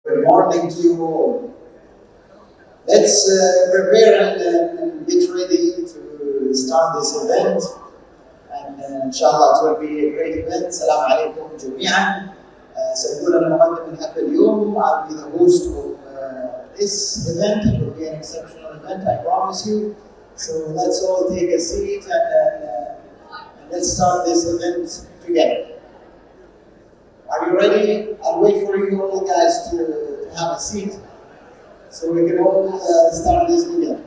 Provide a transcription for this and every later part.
Good morning to you all. Let's prepare and get ready to start this event. And inshallah it will be a great event. Assalamu alaikum jami'an. سأكون أنا مقدم الحفل اليوم. I'll be the host of this event. It will be an exceptional event, I promise you. So let's all take a seat and let's start this event together. Are you ready? I'll wait for you all guys to have a seat so we can all start this together.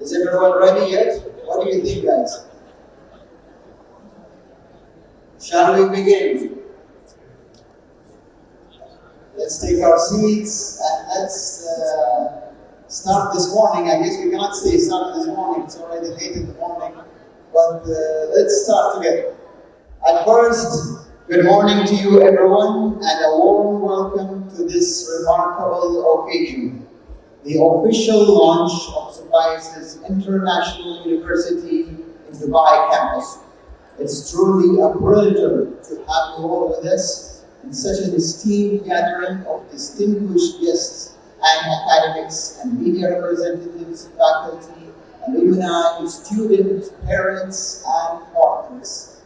Is everyone ready yet? What do you think, guys? Shall we begin? Let's take our seats and let's start this morning. I guess we cannot say start this morning, it's already late in the morning, but let's start together. At first, good morning to you everyone and a warm welcome to this remarkable occasion, the official launch of Symbiosis International University in Dubai campus. It's truly a pleasure to have you all with us in such an esteemed gathering of distinguished guests and academics and media representatives, faculty, alumni, students, parents, and partners.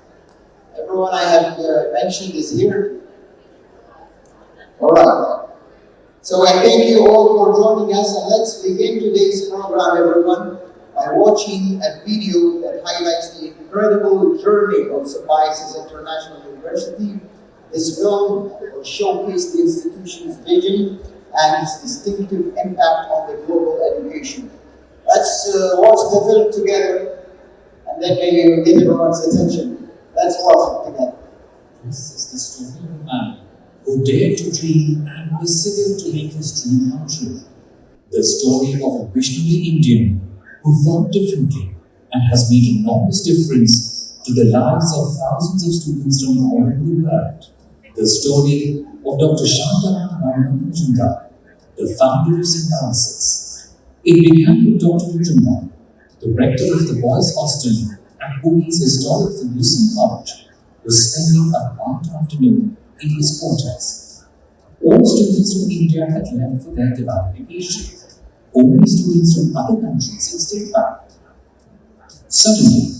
Everyone I have mentioned is here. All right. So I thank you all for joining us, and let's begin today's program, everyone, by watching a video that highlights the incredible journey of Symbiosis International University. This film will showcase the institution's vision and its distinctive impact on the global education. Let's watch the film together, and then maybe we'll get everyone's attention. Let's watch it together. This is the story of a man who dared to dream and persevered to make his dream come true. The story of a visionary Indian who thought differently and has made enormous difference to the lives of thousands of students from all over the world. The story of Dr. Mujumdar, the founder of Symbiosis. It began with Dr. Mujumdar, the rector of the boys' hostel at Pune's historic Ferguson College, was spending a hot afternoon in his quarters. All students from India had left for their Diwali vacation. Only students from other countries had stayed back. Suddenly,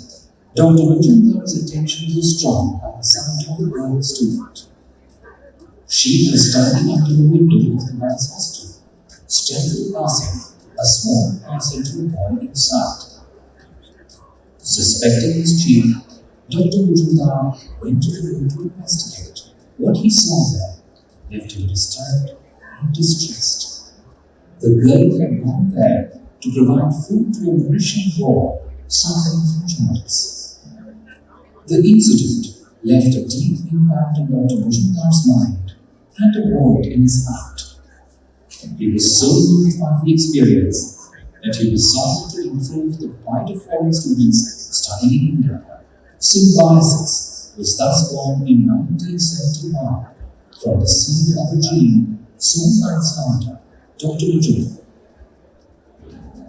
Dr. Mujumdar's attention was drawn by the sight of a girl student. She was standing under the window of the boys' hostel, stealthily passing a small parcel to a boy inside. Suspecting his chief, Dr. Mujumdar went to the room to investigate. What he saw there left him disturbed and distressed. The girl had gone there to provide food to a Mauritian boy suffering from jaundice. The incident left a deep impact on Dr. Mujumdar's mind and a void in his heart. He was so moved by the experience that he resolved to improve the plight of foreign students studying in India. Symbiosis was thus born in 1971 from the seed of a dream sown by its founder, Dr. Mujumdar.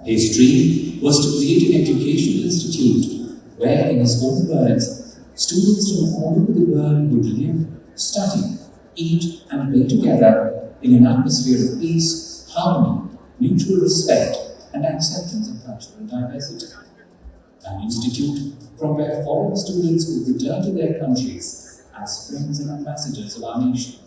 His dream was to create an educational institute where, in his own words, students from all over the world would live, study, eat, and play together in an atmosphere of peace, harmony, mutual respect, and acceptance of cultural diversity. An institute from where foreign students would return to their countries as friends and ambassadors of our nation.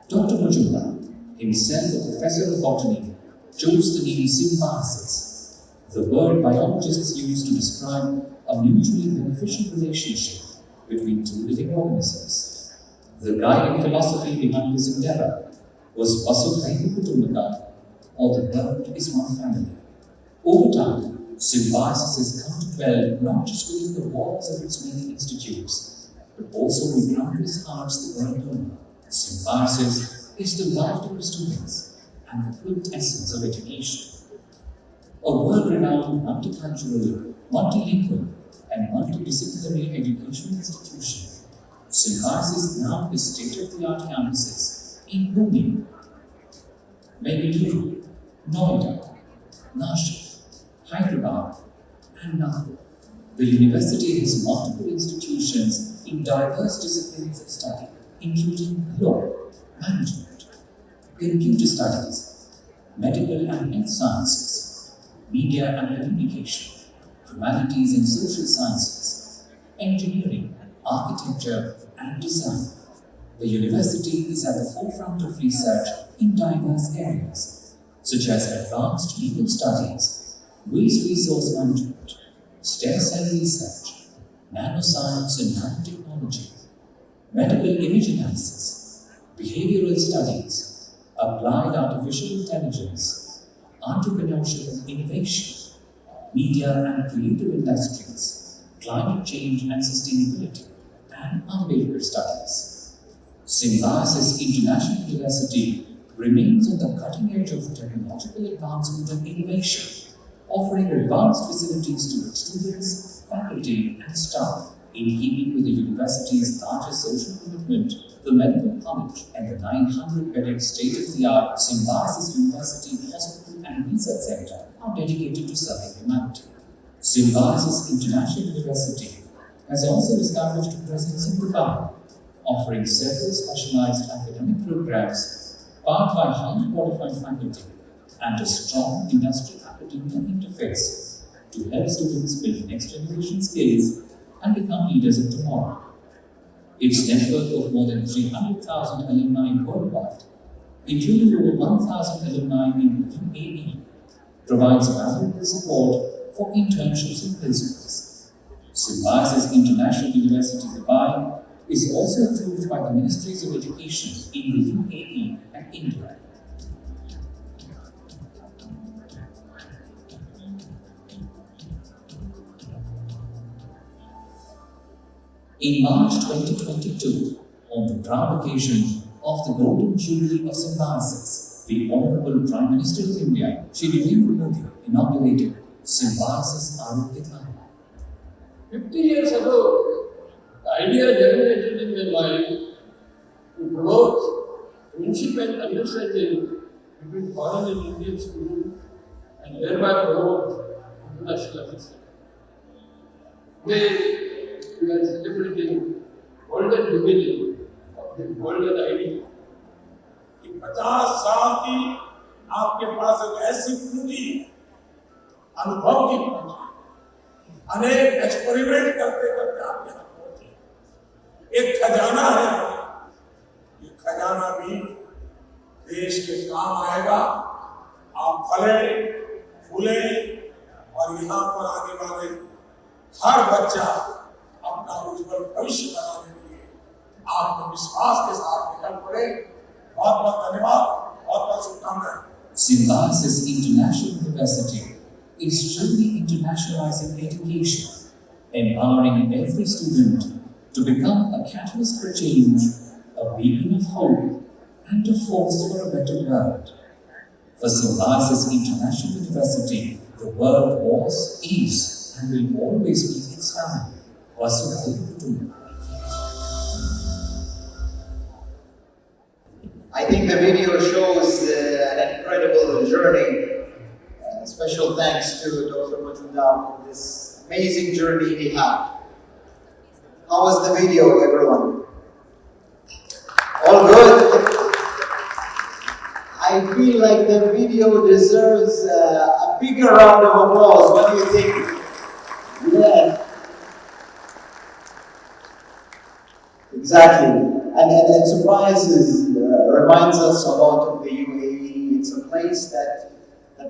Dr. Mujumdar, himself a professor of botany, chose the name symbiosis, the word biologists use to describe a mutually beneficial relationship between two living organisms. The guiding philosophy behind this endeavor was Vasudhaiva Kutumbakam, or the world is one family. Over time, Symbiosis has come to dwell not just within the walls of its many institutes, but also in countless hearts the world over. Symbiosis is the laughter of students and the quintessence of education. A world-renowned multicultural, multilingual, and multidisciplinary educational institution, Symbiosis now has state-of-the-art campuses in Pune, Bengaluru, Noida, Nashik, Hyderabad, and Nahyan. The university has multiple institutions in diverse disciplines of study, including law, management, computer studies, medical and health sciences, media and communication, humanities and social sciences, engineering, architecture and design. The university is at the forefront of research in diverse areas, such as advanced legal studies, waste resource management, stem cell research, nanoscience and nanotechnology, medical image analysis, behavioral studies, applied artificial intelligence, entrepreneurship and innovation, media and creative industries, climate change and sustainability, and Ambedkar studies. Symbiosis International University remains on the cutting edge of technological advancement and innovation, offering advanced facilities to its students, faculty, and staff in keeping with the university's largest social commitment. The Medical College and the 900-bedded state-of-the-art Symbiosis University Hospital and Research Center are dedicated to serving humanity. Symbiosis International University has also established a presence in Dubai, offering several specialized academic programs powered by highly qualified faculty and a strong industry-academia interface to help students build next-generation skills and become leaders of tomorrow. Its network of more than 300,000 alumni worldwide, including over 1,000 alumni in the UAE, provides valuable support for internships and placements. Symbiosis International University Dubai is also approved by the Ministries of Education in the UAE and India. In March 2022, on the proud occasion of the Golden Jubilee of Symbiosis, the Honorable Prime Minister of India, Shri Narendra Modi, inaugurated Symbiosis International. 50 years ago, the idea germinated in my mind to promote friendship and understanding between foreign and Indian students and thereby promote international affairs. Today, we are celebrating golden jubilee of the golden idea. 50 साल की आपके पास एक ऐसी पूंजी अनुभव की पूंजी, अनेक एक्सपेरिमेंट करते करते आप यहाँ पहुंचे। एक खजाना है, ये खजाना भी देश के काम आएगा। आप फले फूले और यहाँ पर आने वाले हर बच्चा अपना उज्जवल भविष्य बनाने के लिए आपको विश्वास के साथ निकल पड़े। बहुत बहुत धन्यवाद, बहुत बहुत शुभकामनाएं। Symbiosis International University is truly internationalizing education, empowering every student to become a catalyst for change, a beacon of hope, and a force for a better world. For Symbiosis International University, the world was, is, and will always be its family. I think the video shows an incredible journey. Special thanks to Dr. Mujumdar for this amazing journey he had. How was the video, everyone? All good? I feel like the video deserves a bigger round of applause. What do you think? Yeah. Exactly. And Symbiosis reminds us a lot of the UAE. It's a place that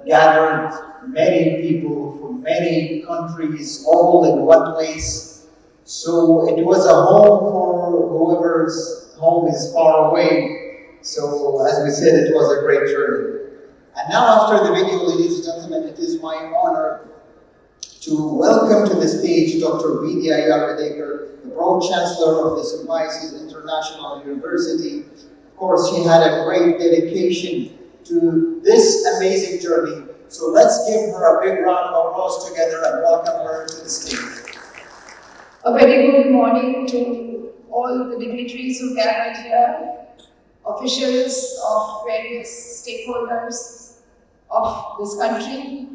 gathered many people from many countries all in one place. So it was a home for whoever's home is far away. So as we said, it was a great journey. And now after the video, ladies and gentlemen, it is my honor to welcome to the stage Dr. Vidya Yeravdekar, the Prof. Chancellor of the Symbiosis International University. Of course, she had a great dedication to this amazing journey. So let's give her a big round of applause together and welcome her to the stage. A very good morning to all the dignitaries who gathered here, officials of various stakeholders of this country,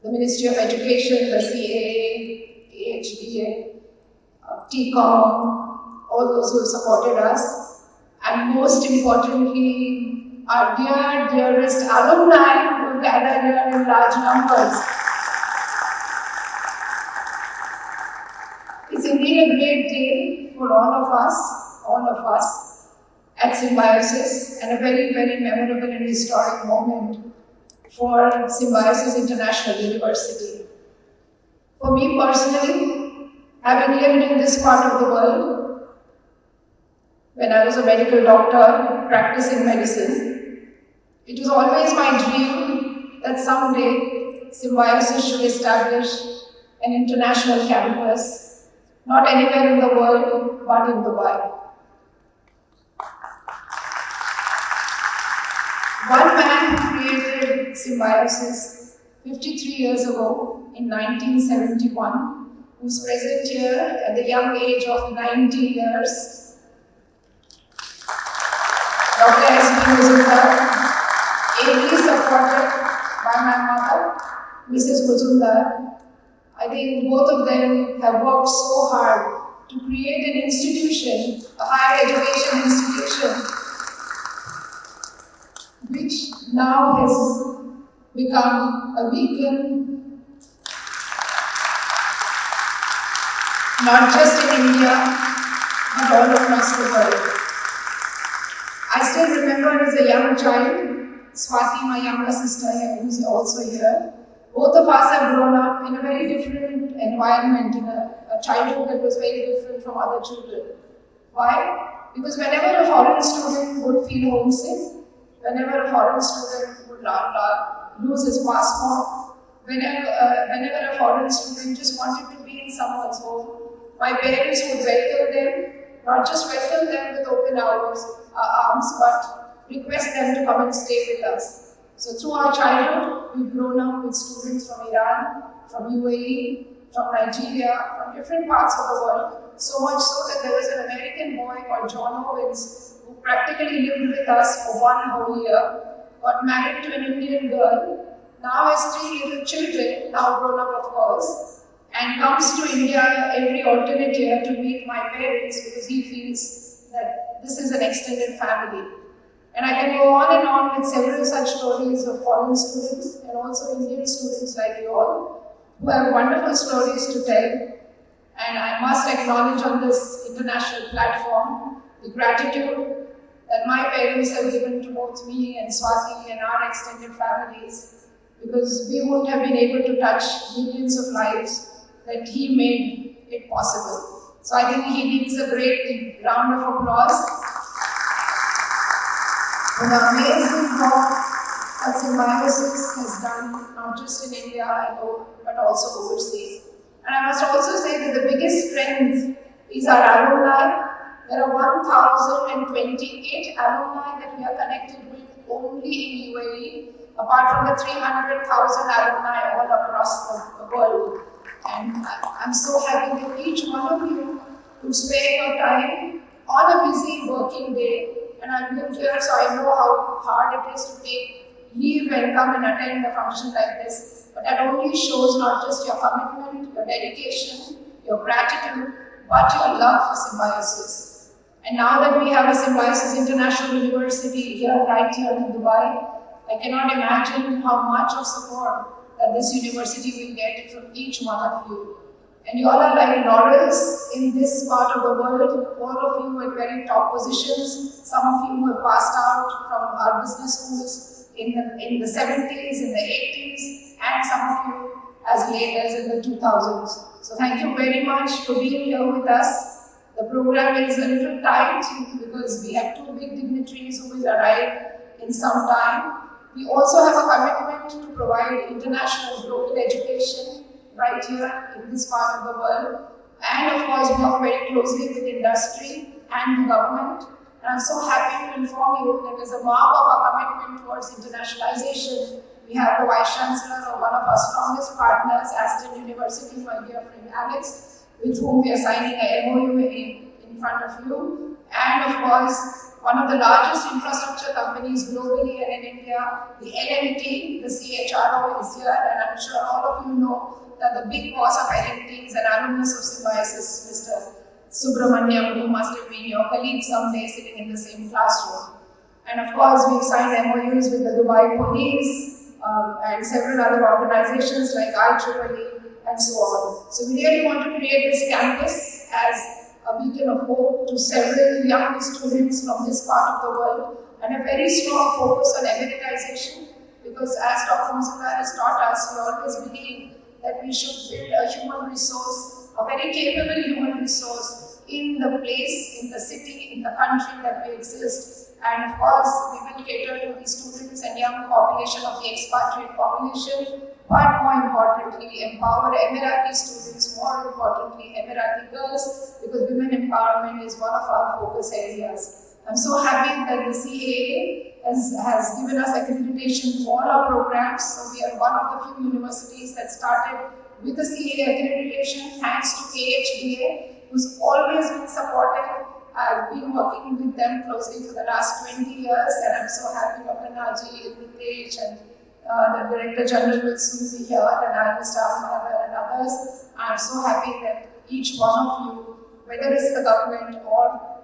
the Ministry of Education, the CAA, AHDA, TCOM, all those who have supported us, and most importantly, our dearest alumni who gather here in large numbers. It's indeed a great day for all of us at Symbiosis, and a very, very memorable and historic moment for Symbiosis International University. For me personally, having lived in this part of the world, when I was a medical doctor practicing medicine, it was always my dream that someday Symbiosis should establish an international campus, not anywhere in the world, but in Dubai. One man who created Symbiosis 53 years ago in 1971, who's present here at the young age of 90 years, Dr. Mujumdar, ably supported by my mother, Mrs. Mujumdar. I think both of them have worked so hard to create an institution, a higher education institution, which now has become a beacon, not just in India, but all across the world. I still remember as a young child, Swati, my younger sister, who's also here, both of us have grown up in a very different environment, in a childhood that was very different from other children. Why? Because whenever a foreign student would feel homesick, whenever a foreign student would lose his passport, whenever a foreign student just wanted to be in someone's home, my parents would welcome them, not just welcome them with open arms, but request them to come and stay with us. So through our childhood, we've grown up with students from Iran, from UAE, from Nigeria, from different parts of the world, so much so that there was an American boy called John Owens who practically lived with us for 1 whole year, got married to an Indian girl, now has 3 little children, now grown up of course, and comes to India every alternate year to meet my parents because he feels that this is an extended family. And I can go on and on with several such stories of foreign students and also Indian students like you all, who have wonderful stories to tell. And I must acknowledge on this international platform the gratitude that my parents have given to both me and Swati and our extended families, because we wouldn't have been able to touch millions of lives that he made it possible. So I think he needs a great round of applause for the amazing work that Symbiosis has done, not just in India but also overseas. And I must also say that the biggest strength is our alumni. There are 1,028 alumni that we are connected with only in UAE, apart from the 300,000 alumni all across the world. And I'm so happy that each one of you would spare your time on a busy working day. And I've been here, so I know how hard it is to take leave and come and attend a function like this. But that only shows not just your commitment, your dedication, your gratitude, but your love for Symbiosis. And now that we have a Symbiosis International University here, right here in Dubai, I cannot imagine how much of support that this university will get from each one of you. And you all are like laurels in this part of the world, all of you at very top positions. Some of you have passed out from our business schools in the 70s, in the 80s, and some of you as late as in the 2000s. So thank you very much for being here with us. The program is a little tight because we have 2 big dignitaries who will arrive in some time. We also have a commitment to provide international global education right here in this part of the world, and of course work very closely with industry and the government. And I'm so happy to inform you that as a mark of our commitment towards internationalization, we have the Vice Chancellor of one of our strongest partners, Aston University, my dear friend Alex, with whom we are signing a MOU in front of you. And of course, one of the largest infrastructure companies globally and in India, the LMT, the CHRO is here, and I'm sure all of you know that the big boss of LMT is an alumnus of Symbiosis, Mr. Subramaniam, who must have been your colleague someday sitting in the same classroom. And of course, we've signed MOUs with the Dubai Police and several other organizations like IEEE and so on. So we really want to create this campus as a beacon of hope to several young students from this part of the world, and a very strong focus on emeritization, because as Dr. Mujumdar has taught us, we always believe that we should build a human resource, a very capable human resource in the place, in the city, in the country that we exist. And of course, we will cater to the students and young population of the expatriate population, but more importantly, empower Emirati students, more importantly, Emirati girls, because women empowerment is one of our focus areas. I'm so happy that the CAA has given us accreditation to all our programs. So we are one of the few universities that started with the CAA accreditation, thanks to KHBA, who's always been supportive. I've been working with them closely for the last 20 years, and I'm so happy Dr. Naji, Ritesh, and the Director General will soon be here, and I, Mr. Ahmad, and others. I'm so happy that each one of you, whether it's the government or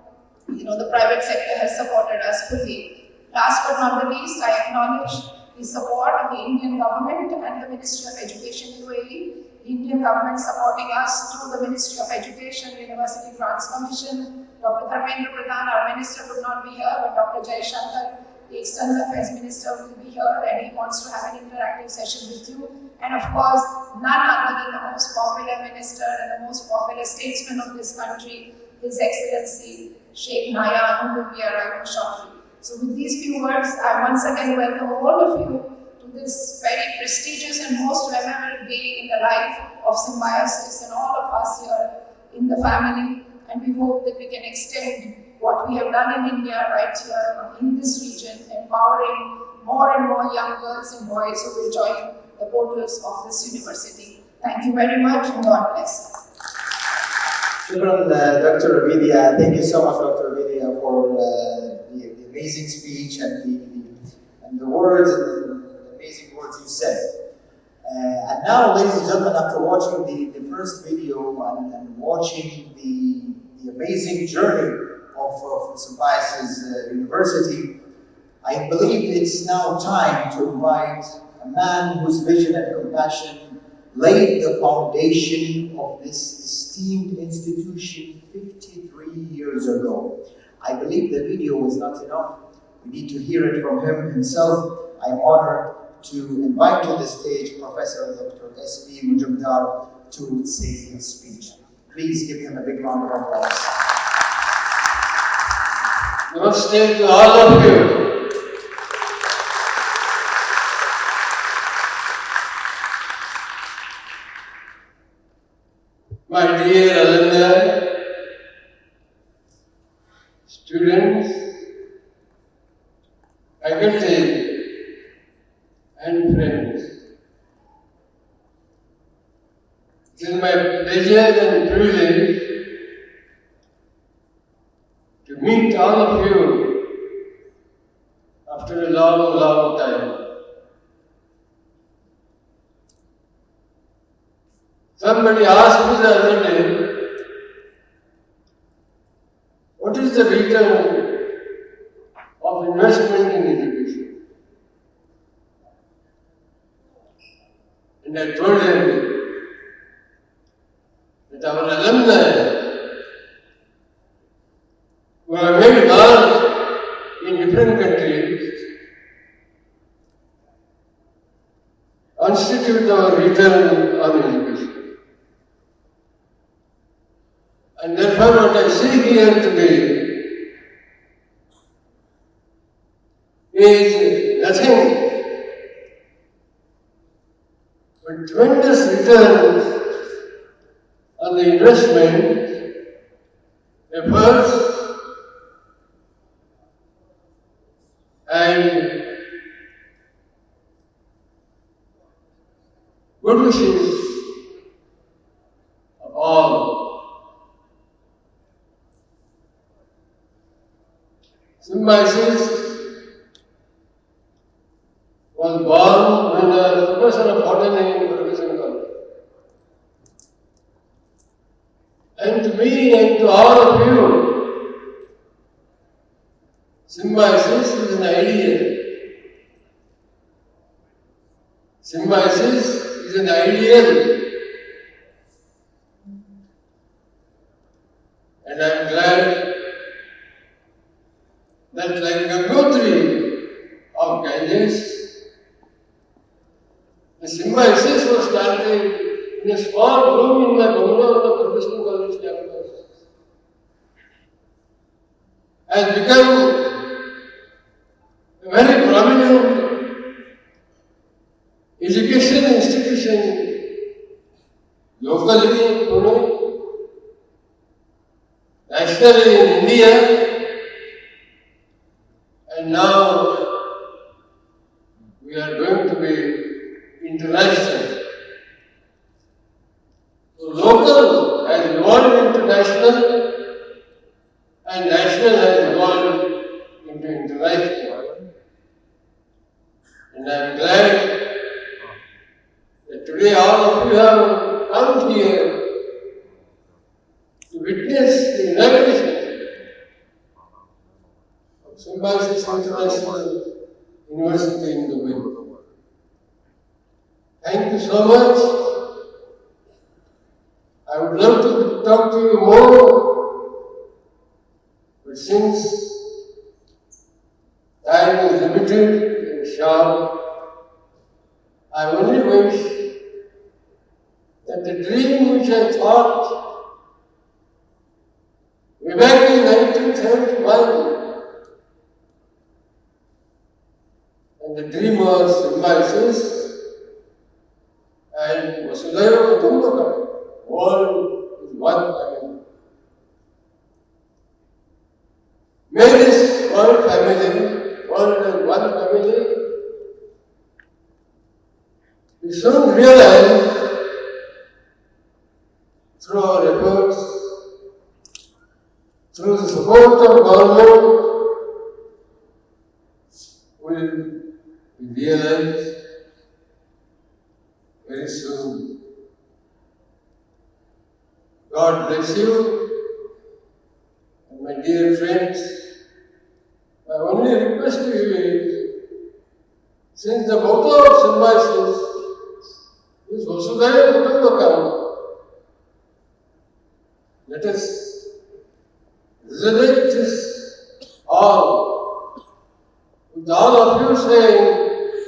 the private sector, has supported us fully. Last but not the least, I acknowledge the support of the Indian government and the Ministry of Education UAE. The Indian government supporting us through the Ministry of Education, University Grants Commission. Dr. Dharmendra Pradhan, our minister, could not be here, but Dr. Jaishankar, the External Affairs Minister, will be here, and he wants to have an interactive session with you. And of course, none other than the most popular minister and the most popular statesman of this country, His Excellency, Sheikh Nahyan, who will be arriving shortly. So with these few words, I once again welcome all of you to this very prestigious and most memorable day in the life of Symbiosis and all of us here in the family. And we hope that we can extend what we have done in India right here in this region, empowering more and more young girls and boys who will join the portals of this university. Thank you very much, and God bless. Shukran, Dr. Vidya. Thank you so much, Dr. Vidya, for the amazing speech and the words and the amazing words you said. And now, ladies and gentlemen, after watching the first video and watching the amazing journey of Symbiosis University, I believe it's now time to invite a man whose vision and compassion laid the foundation of this esteemed institution 53 years ago. I believe the video was not enough. We need to hear it from him himself. I'm honored to invite to the stage Professor Dr. S.P. Mujumdar to say his speech. Please give him a big round of applause. Namaste to all of you. My dear alumni, students, faculty, and friends. It is my pleasure and privilege to meet all of you after a long, long time. Somebody asked me the other day, what is the return of investment in education? And I told him that our alumni who have made marks in different countries constitute our return on education. And therefore what I say here today is nothing but tremendous returns on the investment, efforts, and good wishes of all. Symbiosis was born when a professor of botany in Ferguson College. And to me and to all of you, Symbiosis Symbiosis is an ideal. Symbiosis is an ideal. And I am glad that like Gangotri of Ganges, the symbiosis was started in a small room in my bungalow on the professional college campus. Has become a very prominent education institution locally in Pune, nationally in India, and now we are going to be international. So local has evolved into national, and national has evolved into international. And I am glad that today all of you have come here to witness the inauguration of Symbiosis International University in Dubai. Thank you so much. I would love to talk to you more, but since time is limited and short, I only wish that the dream which I thought way back in 1971, and the dream was symbiosis and Vasudhaiva Kutumbakam, world is one family. May this world family, world as one family, we soon realize through our efforts, through the support of government, will be realized very soon. God bless you, and my dear friends. My only request to you is, since the motto of symbiosis is Vasudhaiva Kutumbakam, let us resonate this all, with all of you saying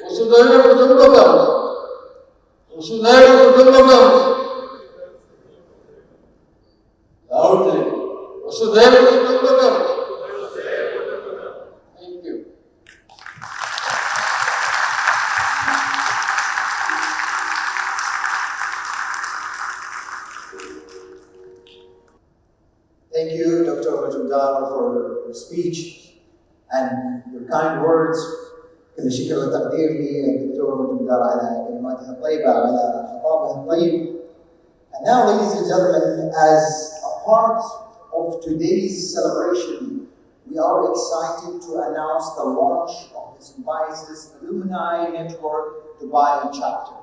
Vasudhaiva Kutumbakam, Vasudhaiva Kutumbakam, loudly, Vasudhaiva Kutumbakam. Thank you. Thank you, Dr. Mujumdar, for your speech and your kind words. كل الشكر والتقدير للدكتور مجمدار على كلماته الطيبة على خطابه الطيب. And now, ladies and gentlemen, as a part of today's celebration, we are excited to announce the launch of the Symbiosis Alumni Network Dubai chapter.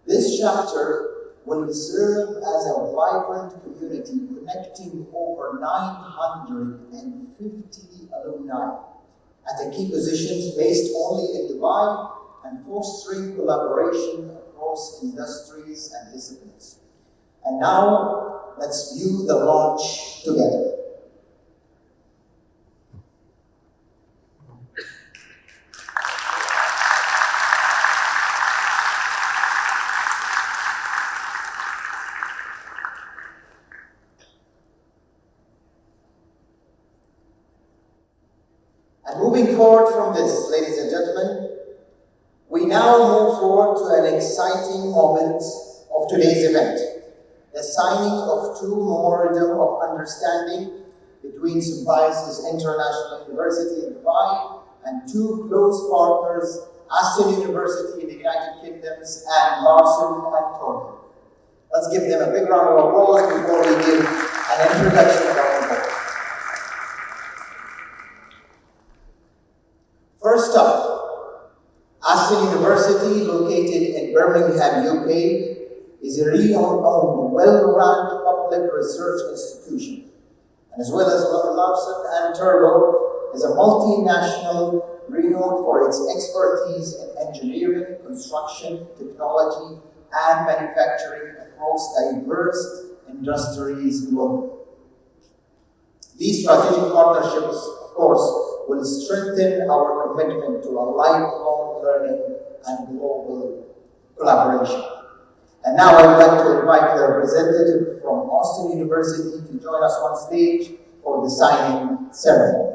This chapter will serve as a vibrant community connecting over 950 alumni at the key positions based only in Dubai and fostering collaboration across industries and disciplines. And now, let's view the launch together. And moving forward from this, ladies and gentlemen, we now move forward to an exciting moment of today's event, the signing of two memorandum of understanding between Symbiosis International University in Dubai and two close partners, Aston University in the United Kingdoms and Larson and Torbay. Let's give them a big round of applause before we give an introduction of our event. First up, Aston University, located in Birmingham, UK, is a renowned, well-run public research institution. And as well as Larson and Turbo, is a multinational renowned for its expertise in engineering, construction, technology, and manufacturing across diverse industries globally. These strategic partnerships, of course, will strengthen our commitment to a lifelong learning and global collaboration. And now I would like to invite the representative from Austin University to join us on stage for the signing ceremony.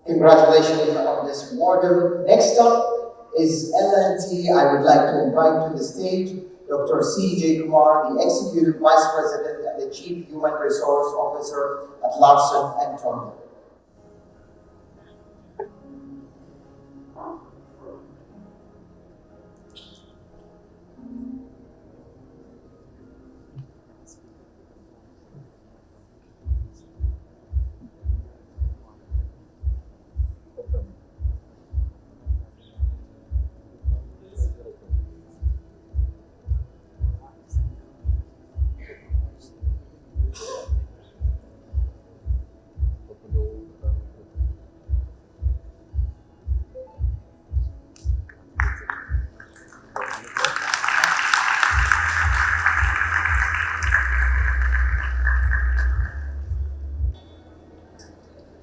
Congratulations on this award. Next up is L&T. I would like to invite to the stage Dr. C.J. Kumar, the Executive Vice President and the Chief Human Resource Officer at Larsen & Toubro.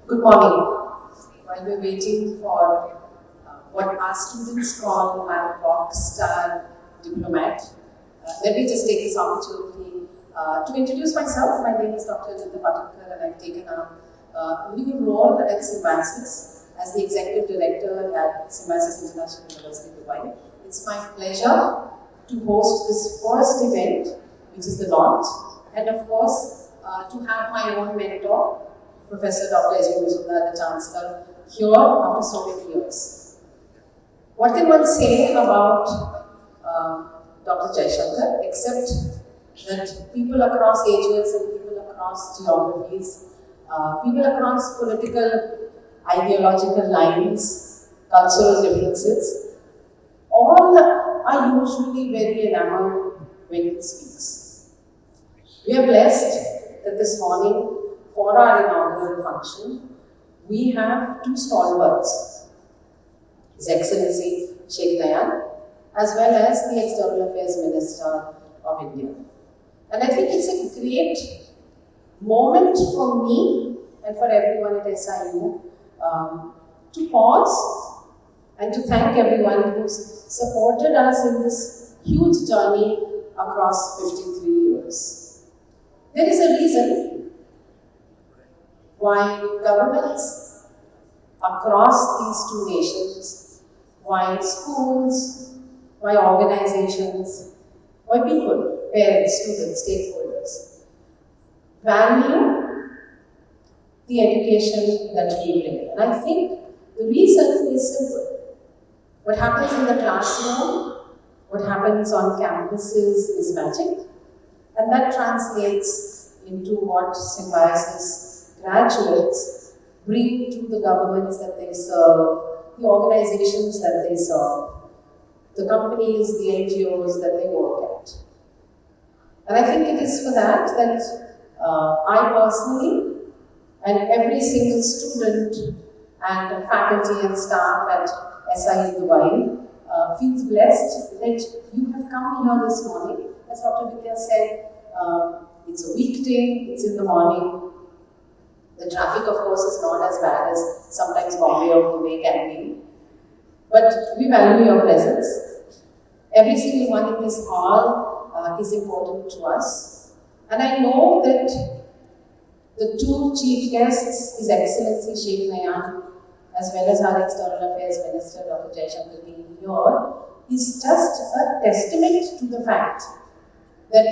Good morning. While we're waiting for what our students call my rock star diplomat, let me just take this opportunity to introduce myself. My name is Dr. Vidya Yeravdekar, and I've taken a new role at Symbiosis as the Executive Director at Symbiosis International University, Dubai. It's my pleasure to host this first event, which is the launch, and of course, to have my own mentor, Professor Dr. Mujumdar, the Chancellor, here after so many years. What can one say about Dr. Jaishankar, except that people across ages and people across geographies, people across political, ideological lines, cultural differences, all are usually very enamored when he speaks. We are blessed that this morning, for our inaugural function, we have two stalwarts, His Excellency Sheikh Nahyan, as well as the External Affairs Minister of India. And I think it's a great moment for me and for everyone at SIU to pause and to thank everyone who's supported us in this huge journey across 53 years. There is a reason why governments across these two nations, why schools, why organizations, why people, parents, students, stakeholders, value the education that we bring. And I think the reason is simple. What happens in the classroom, what happens on campuses is magic, and that translates into what Symbiosis graduates bring to the governments that they serve, the organizations that they serve, the companies, the NGOs that they work at. And I think it is for that I personally and every single student and faculty and staff at SIE Dubai feels blessed that you have come here this morning. As Dr. Vidya said, it's a weekday, it's in the morning. The traffic, of course, is not as bad as sometimes Bombay or Pune can be. But we value your presence. Every single one in this hall is important to us. And I know that the two chief guests, His Excellency Sheikh Nahyan, as well as our External Affairs Minister, Dr. Jaishankar, being here, is just a testament to the fact that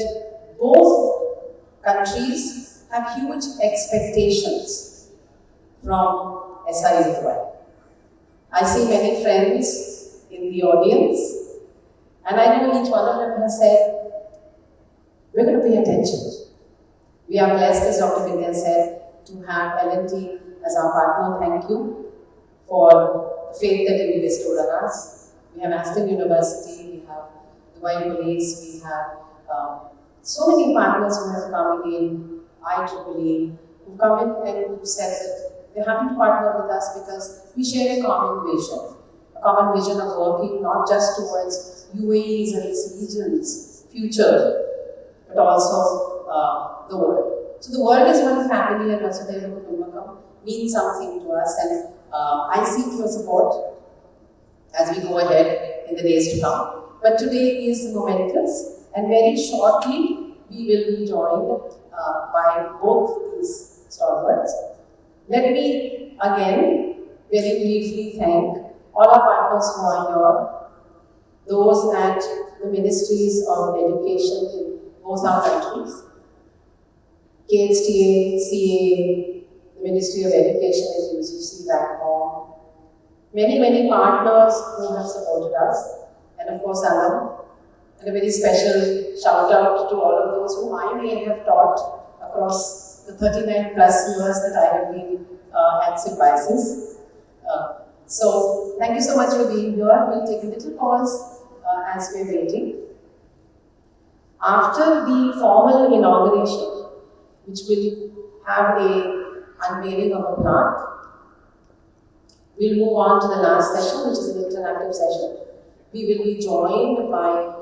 both countries have huge expectations from SIE Dubai. I see many friends in the audience, and I know each one of them has said, we're going to pay attention. We are blessed, as Dr. Vidya said, to have L&T as our partner. Thank you for the faith that you bestowed on us. We have Aston University, we have Dubai Police, we have so many partners who have come in, IEEE, who come in and who said that they're happy to partner with us because we share a common vision of working not just towards UAE's and its region's future, but also the world. So the world is one family, and Vasudhaiva Kutumbakam means something to us, and I seek your support as we go ahead in the days to come. But today is momentous, and very shortly we will be joined by both these stalwarts. Let me again very briefly thank all our partners who are here, those at the Ministries of Education in both our countries, KHTA, CA, the Ministry of Education and UGC back home, many partners who have supported us, and of course Alam, and a very special shout out to all of those who I may have taught across the 39 plus years that I have been at Symbiosis. So thank you so much for being here. We'll take a little pause as we're waiting. After the formal inauguration, which will have a unveiling of a plaque, we'll move on to the last session, which is an interactive session. We will be joined by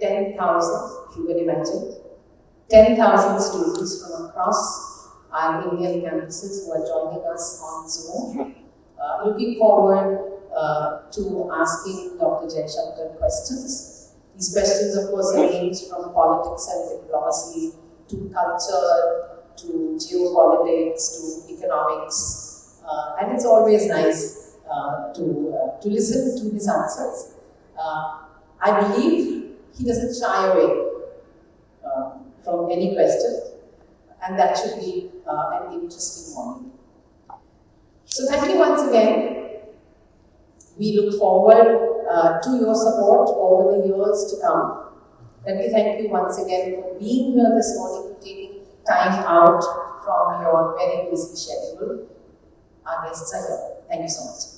10,000, if you can imagine, 10,000 students from across our Indian campuses who are joining us on Zoom. Looking forward to asking Dr. Jaishankar questions. These questions, of course, range from politics and diplomacy to culture, to geopolitics, to economics, and it's always nice to listen to his answers. I believe he doesn't shy away from any question, and that should be an interesting morning. So thank you once again. We look forward to your support over the years to come. Let me thank you once again for being here this morning, for taking time out from your very busy schedule. Our guests are here. Thank you so much.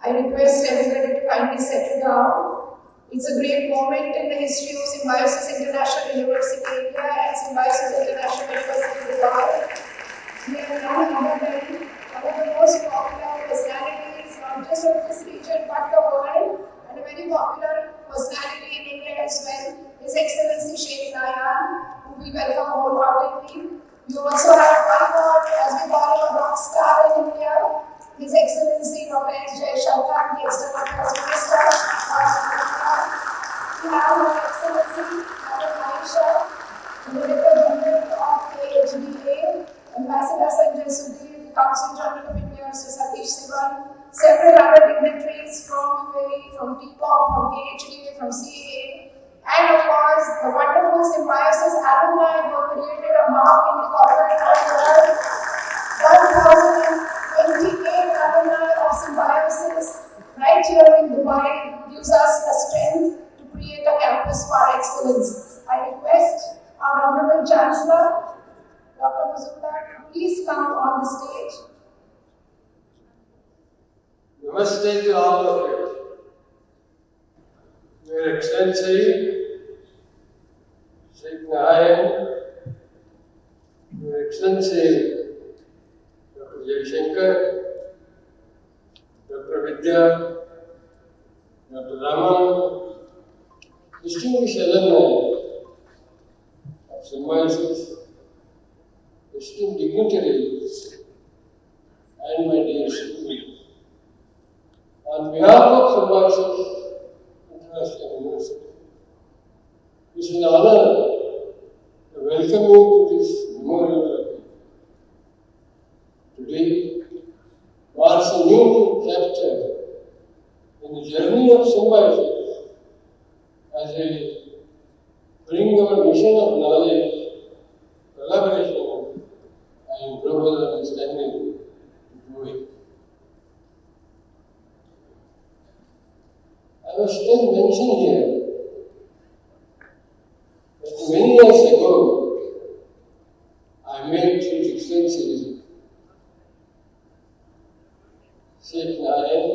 I request everybody to kindly settle down. It's a great moment in the history of Symbiosis International University India and Symbiosis International University Dubai. We are none other than one of the most popular personalities, not just of this region but the world, and a very popular personality in India as well, His Excellency Sheikh Nahyan, who we welcome wholeheartedly. We also have one more, as we call him, a rock star in India, His Excellency Prof. Jaishankar, the External Affairs Minister. We have Her Excellency Mabarak, the Director General of AHDA, Ambassador Sanjay Sudhir, the Council General of India, Mr. Satish Sivan, several other dignitaries from UAE, from TCOM, from AHDA, from CA, and of course the wonderful Symbiosis alumni who have created a mark in the corporate world. 1,028 alumni of Symbiosis right here in Dubai gives us the strength to create a campus for excellence. I request our Honorable Chancellor, Dr. Mujumdar, to please come on the stage. Namaste to all of you. Your Excellency, Sheikh Nahayan, Your Excellency, Dr. Jaishankar, Dr. Vidya, Dr. Raman, distinguished alumni of Symbiosis, esteemed dignitaries, and my dear students. On behalf of Symbiosis International University, it is an honor to welcome you to this memorial. Today marks a new chapter in the journey of Symbiosis as we bring our mission of knowledge, collaboration, and global understanding into it. I was still mentioned here that many years ago I met His Excellency Sheikh Nahyan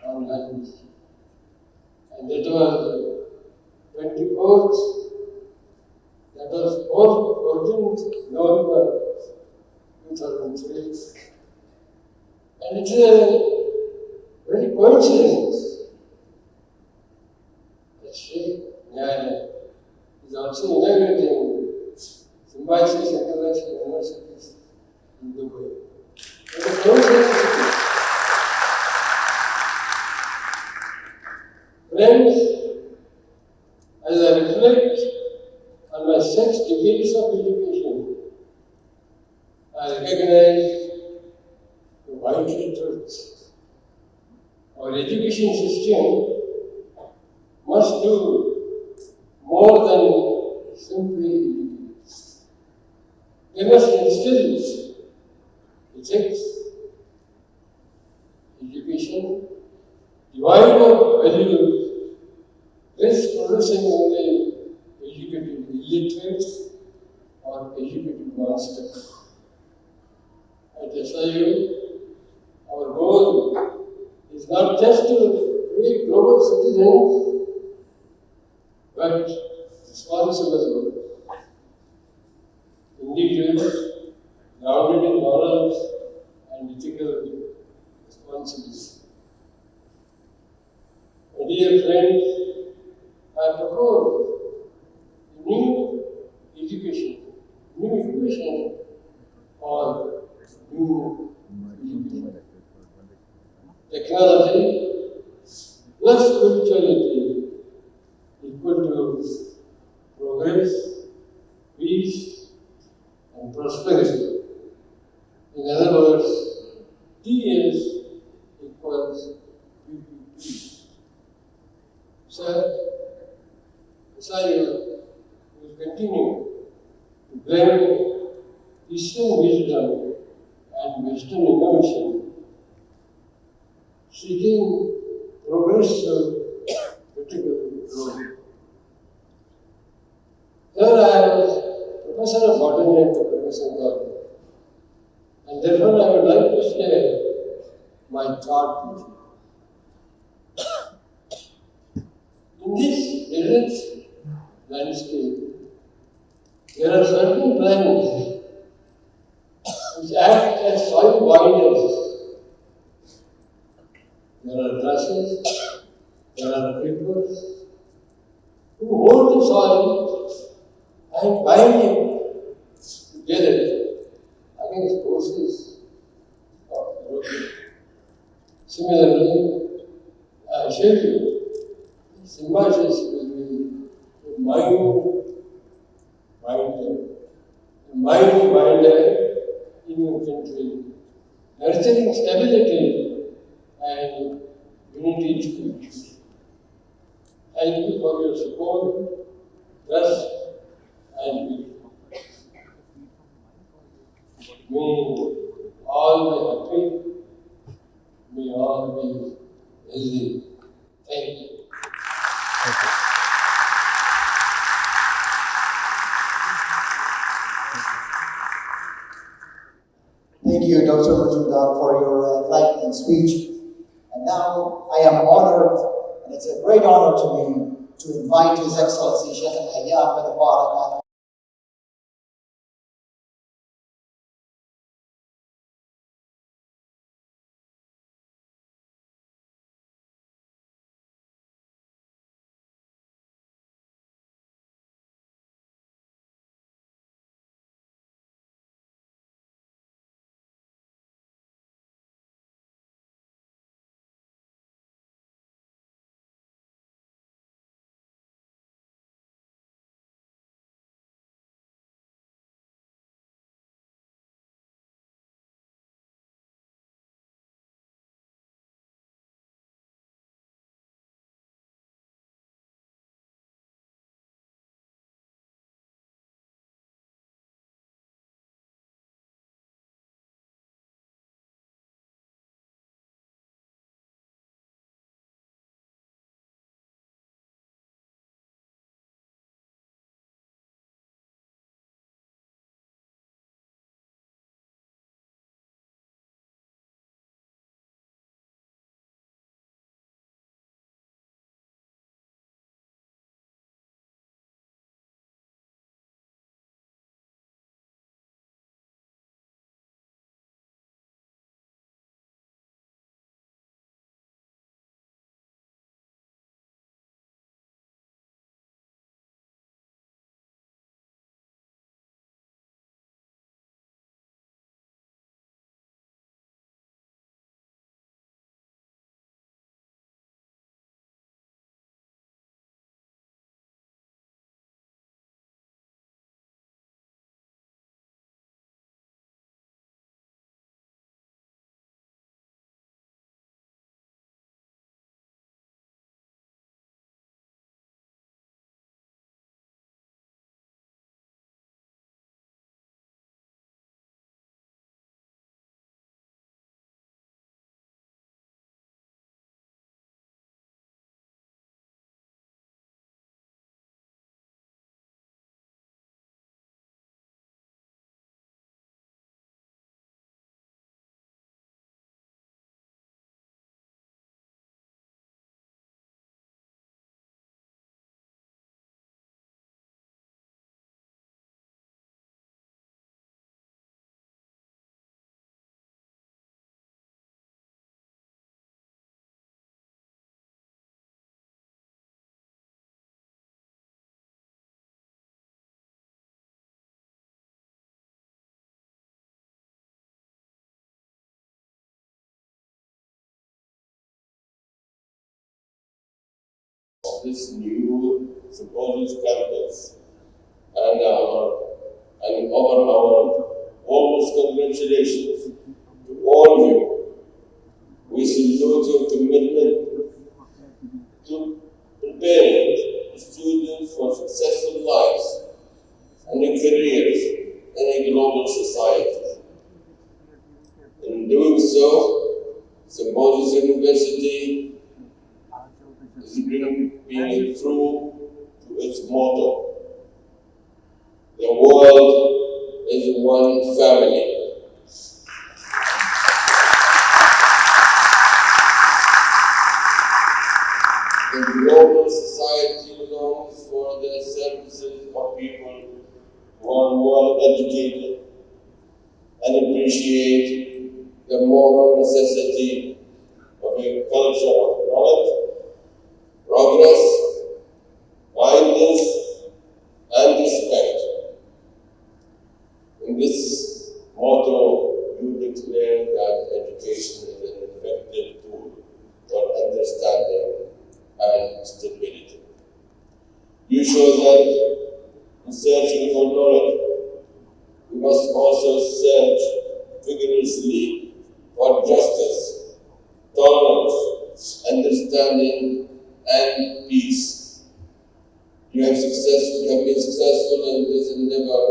on lunch, and that was 14th November 2003, and it's a very coincidence that Sheikh Nahyan is also inaugurating Symbiosis International University in Dubai. It's a coincidence. Friends, as I reflect on my 6 decades of education, I recognize the vital truths. Our education system must do more than simply educate. They must instill ethics, education, devoid of values, risk producing only educated illiterates or educated monsters. At SIU, our goal is not just to create global citizens, but responsible individuals grounded in morals and ethical responsibility. My dear friends, I propose a new education for new education. Technology plus spirituality equal to progress, peace, and prosperity. In other words, TS equals PP. Sir, SIU will continue to blend Eastern wisdom and Western innovation, seeking progressive critical growth. There I was professor of botany at the Professor College, and therefore I would like to share my my thought teaching. In this desert landscape, there are certain plants which act as soil binders. There are grasses, there are creepers who hold the soil and bind it together against forces of erosion. Similarly, I showed you symbiosis between the mind binder in your country, nurturing stability and unity to peace. Thank you for your support, trust, and belief. May all be happy, may all be healthy. Thank you. Thank you, Dr. Mujumdar, for your enlightening speech. And now I am honored, and it's a great honor to me, to invite His Excellency Sheikh Nahyan bin Mabarak. This new Symbiosis campus and over our warmest congratulations to all of you. We salute your commitment to preparing students for successful lives and careers in a global society. In doing so, Symbiosis University is being true to its motto. The world is one family. people who are well educated and appreciate the moral necessity of a culture of knowledge, progress, kindness, and respect. In this motto, you declare that education is an effective tool for understanding and stability. You show that in searching for knowledge, we must also search vigorously for justice, tolerance, understanding, and peace. You have been successful in this endeavor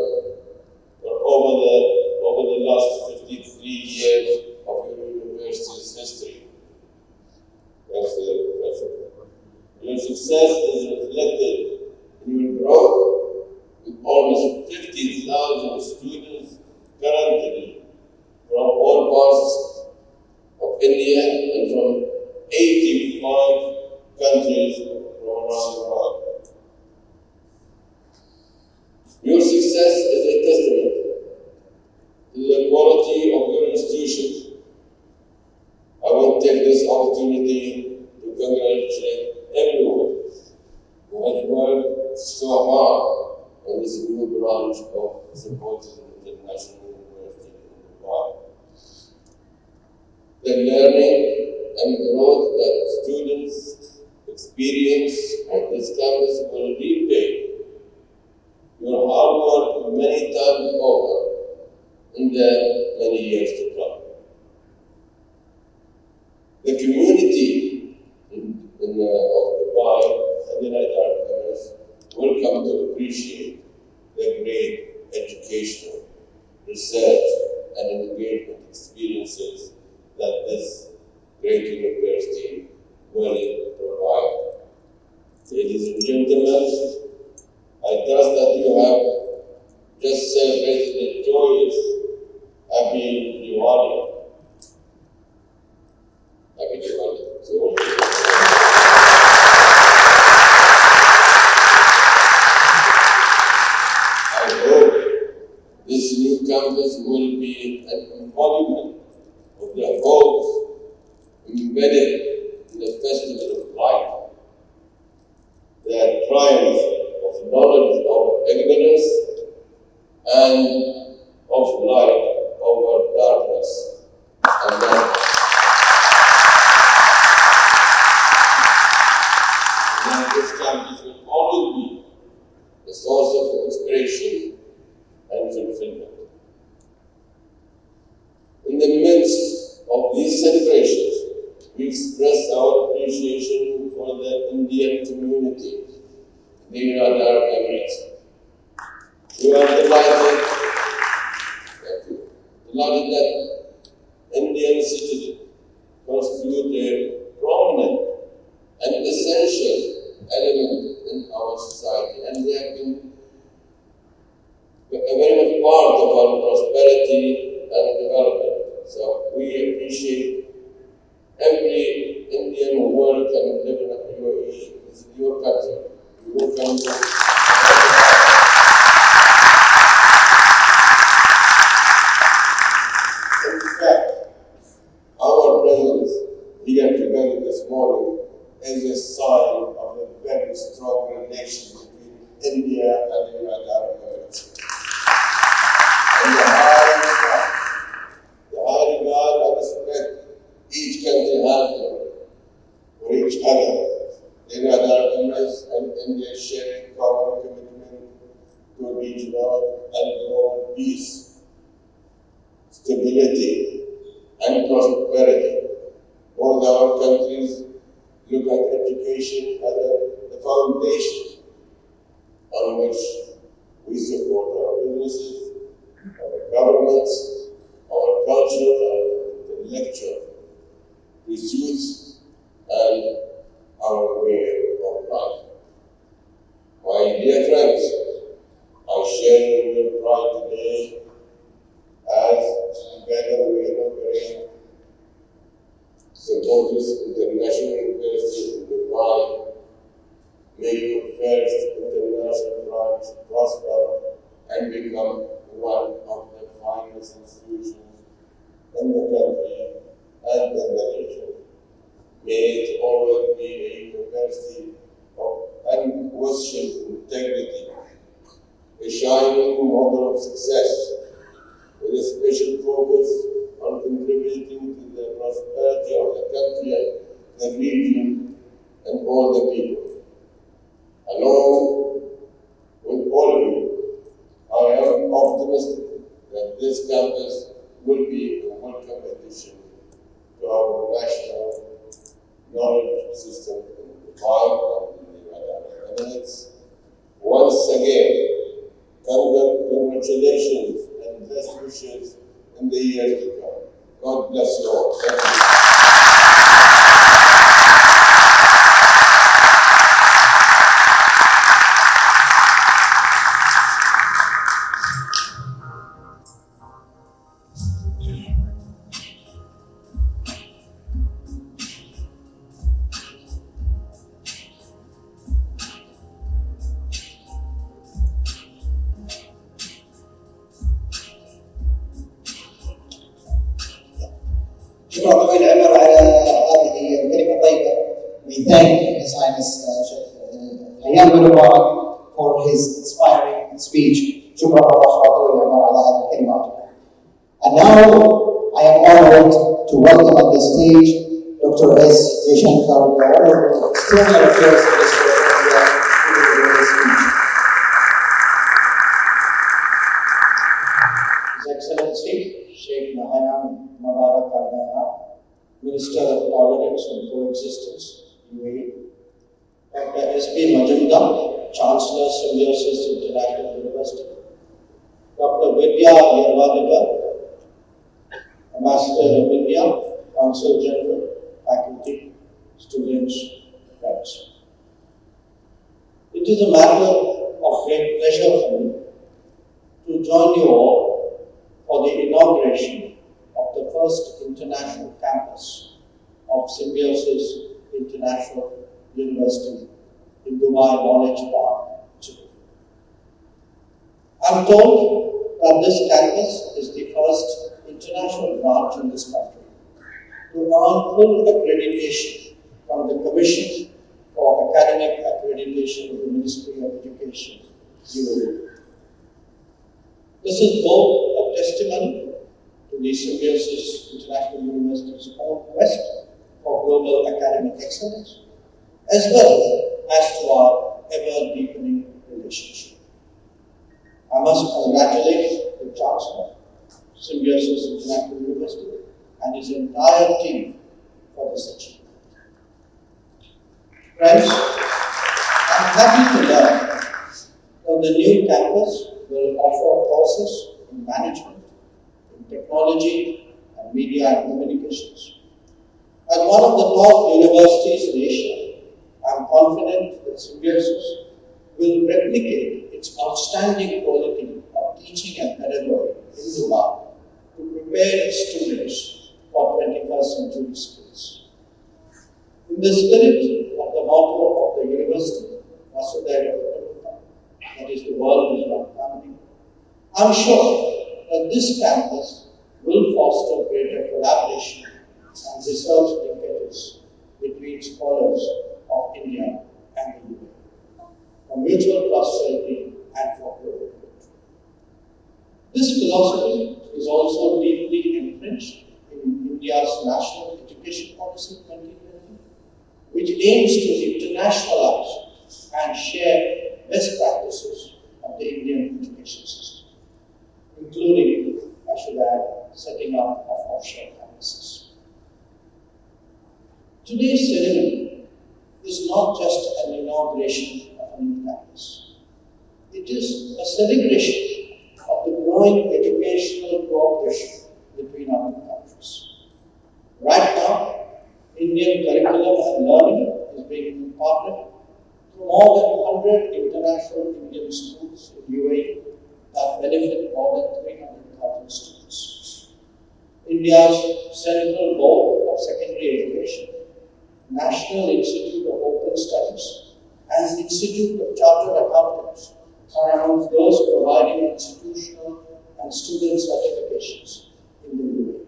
over the last 53 years of your university's history. Thanks to the professor. Your success is reflected in your growth with almost 50,000 students currently from all parts of India and from 85 countries from around the world. Your success is a testament to the quality of your institution. I want to take this opportunity to congratulate everyone who has worked so hard on this new branch of Symbiosis International University in Dubai. The learning and growth that students experience on this campus will repay your hard work many times over in the many years to come. The community of Dubai and the United Arab Emirates will come to appreciate the great educational, research, and engagement experiences that this great university will provide. Ladies and gentlemen, I trust that you have just celebrated a joyous Happy Diwali. Happy Diwali. So, I hope this new campus will be an embodiment of the hopes embedded in the festival of light, the triumph of knowledge over ignorance, and of light over darkness. And that this campus will always be a source of inspiration and fulfillment. In the midst of these celebrations, we express our appreciation for the Indian community in the United Arab Emirates. We are delighted that Indian citizens constitute a prominent and essential element in our society, and they have been very much part of our prosperity and development. So we appreciate every Indian who work and live in the UAE. This is your country. You will come to here together this morning is a sign of a very strong relation between India and the United Arab Emirates. And the high regard and respect each country has for each other. The United Arab Emirates and India share a common commitment to regional and global peace, stability, and prosperity. Both our countries look at education as the foundation on which we support our businesses, our governments, our culture, our intellectual pursuits, and our way of life. My dear friends, I share in your pride today as together we inaugurate Symbiosis International University in Dubai, make your first international flourish, prosper, and become one of the finest institutions in the country and in the region. May it always be a university of unquestioned integrity, a shining model of success, with a special focus on contributing to the prosperity of the country, the region, and all the people. Along with all of you, I am optimistic that this campus will be a welcome addition to our national knowledge system in Dubai and in the United Arab Emirates. Once again, congratulations and best wishes in the years to come. God bless you all. Thank you. شكرا طويل العمر على هذه الكلمة الطيبة. We thank His Highness Sheikh Nahyan bin Mabarak for his inspiring speech. شكرا مرة أخرى طويل العمر على هذه الكلمات. And now I am honored to welcome at the stage Dr. S. Jaishankar, the Honorable External Affairs Minister of India, to deliver his speech. His Excellency Sheikh Nahayan, Mabarak Nahyan, Minister of Tolerance and Coexistence, UAE. Dr. S.P. Mujumdar, Chancellor, Symbiosis International University. Dr. Vidya Yeravdekar, Ambassador of India, Consul General, faculty, students, friends. It is a matter of great pleasure for me to join you all for the inauguration of the first international campus of Symbiosis International University in Dubai Knowledge Park, Chile. I'm told that this campus is the first international branch in this country to earn full accreditation from the Commission for Academic Accreditation of the Ministry of Education, UAE. This is both a testimony to the Symbiosis International University's own quest for global academic excellence, as well as to our ever-deepening relationship. I must congratulate the Chancellor, Symbiosis International University, and his entire team for this achievement. Friends, I'm happy to learn that the new campus will offer courses in management, in technology, and media and communications. As one of the top universities in Asia, I'm confident that Symbiosis will replicate its outstanding quality of teaching and pedagogy in Dubai to prepare its students for 21st century skills. In the spirit of the motto of the university, that is, the world is one family, I'm sure that this campus will foster greater collaboration and research linkages between scholars of India and the UAE for mutual prosperity and for global growth. This philosophy is also deeply entrenched in India's National Education Policy 2020, which aims to internationalize and share best practices of the Indian education system, including, I should add, setting up of offshore campuses. Today's ceremony is not just an inauguration of a new campus. It is a celebration of the growing educational cooperation between our two countries. Right now, Indian curriculum and learning is being imparted to more than 100 international Indian schools in UAE that benefit more than 300,000 students. India's Central Board of Secondary Education, National Institute of Open Studies, and Institute of Chartered Accountants are among those providing institutional and student certifications in the UAE.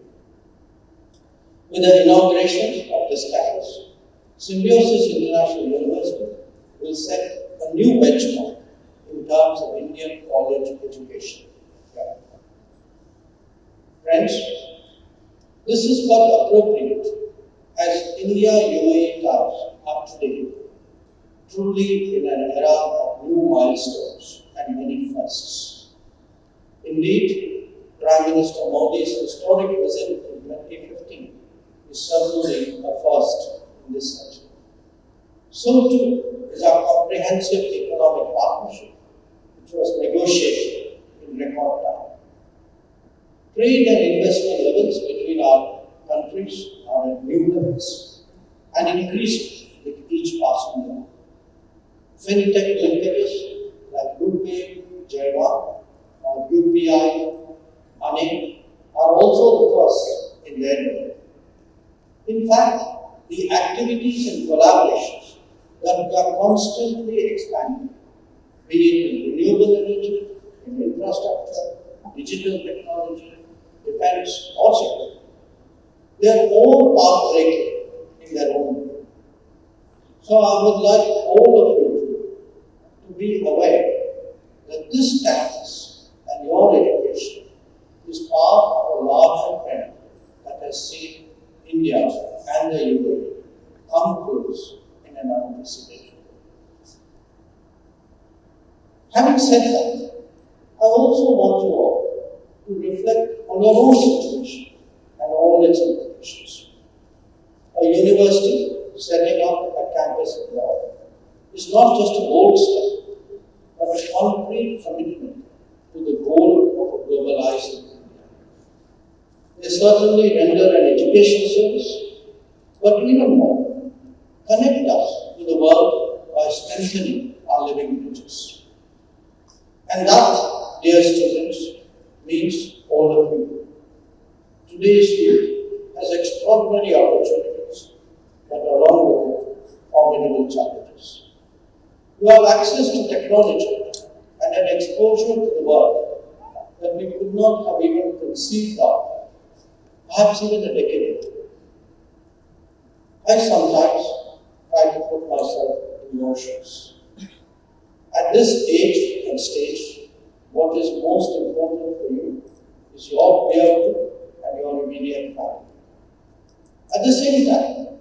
With the inauguration of this campus, Symbiosis International University will set a new benchmark in terms of Indian college education. Friends, this is but appropriate as India-UAE ties are today truly in an era of new milestones and many firsts. Indeed, Prime Minister Modi's historic visit in 2015 is certainly a first in this century. So too is our comprehensive economic partnership, which was negotiated in record time. Trade and investment levels between our countries are at new levels and increasing with each passing year. Fintech linkages like RuPay, Jaiwa, or UPI, Money are also the first in their way. In fact, the activities and collaborations that are constantly expanding, be it in renewable energy, in infrastructure, digital technology, defense, or security, they are all path-breaking in their own way. So I would like all of you to be aware that this campus and your education is part of a larger trend that has seen India and the UAE come close in an unprecedented way. Having said that, I also want you all to reflect on your own situation and all its implications. A university setting up a campus abroad is not just a bold step, but a concrete commitment to the goal of a globalized India. They certainly render an education service, but even more, connect us to the world by strengthening our living bridges. And that, dear students, means all of you. Today's youth has extraordinary opportunities, but along with it, formidable challenges. You have access to technology and an exposure to the world that we could not have even conceived of, perhaps even a decade ago. I sometimes try to put myself in your shoes. At this age and stage, what is most important for you is your peer group and your immediate family. At the same time,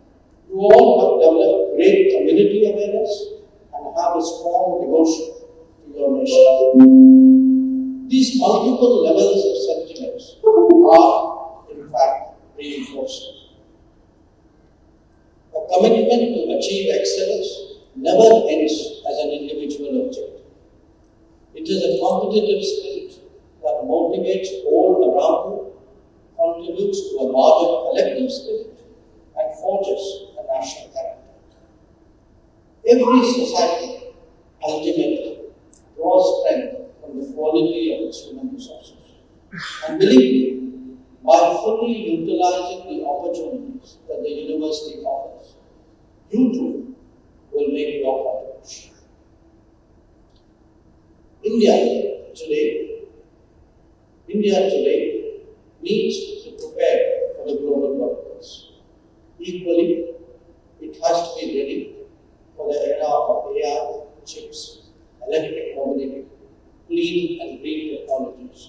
you all have developed great community awareness and have a strong devotion to your nation. These multiple levels of sentiments are, in fact, reinforcing. A commitment to achieve excellence never ends as an individual objective. It is a competitive spirit that motivates all around you, contributes to a larger collective spirit, and forges a national character. Every society ultimately draws strength from the quality of its human resources. And believe me, by fully utilizing the opportunities that the university offers, you too will make your contribution. India today needs to prepare for the global workplace. Equally, it has to be ready for the era of AI, chips, electric mobility, clean and green technologies,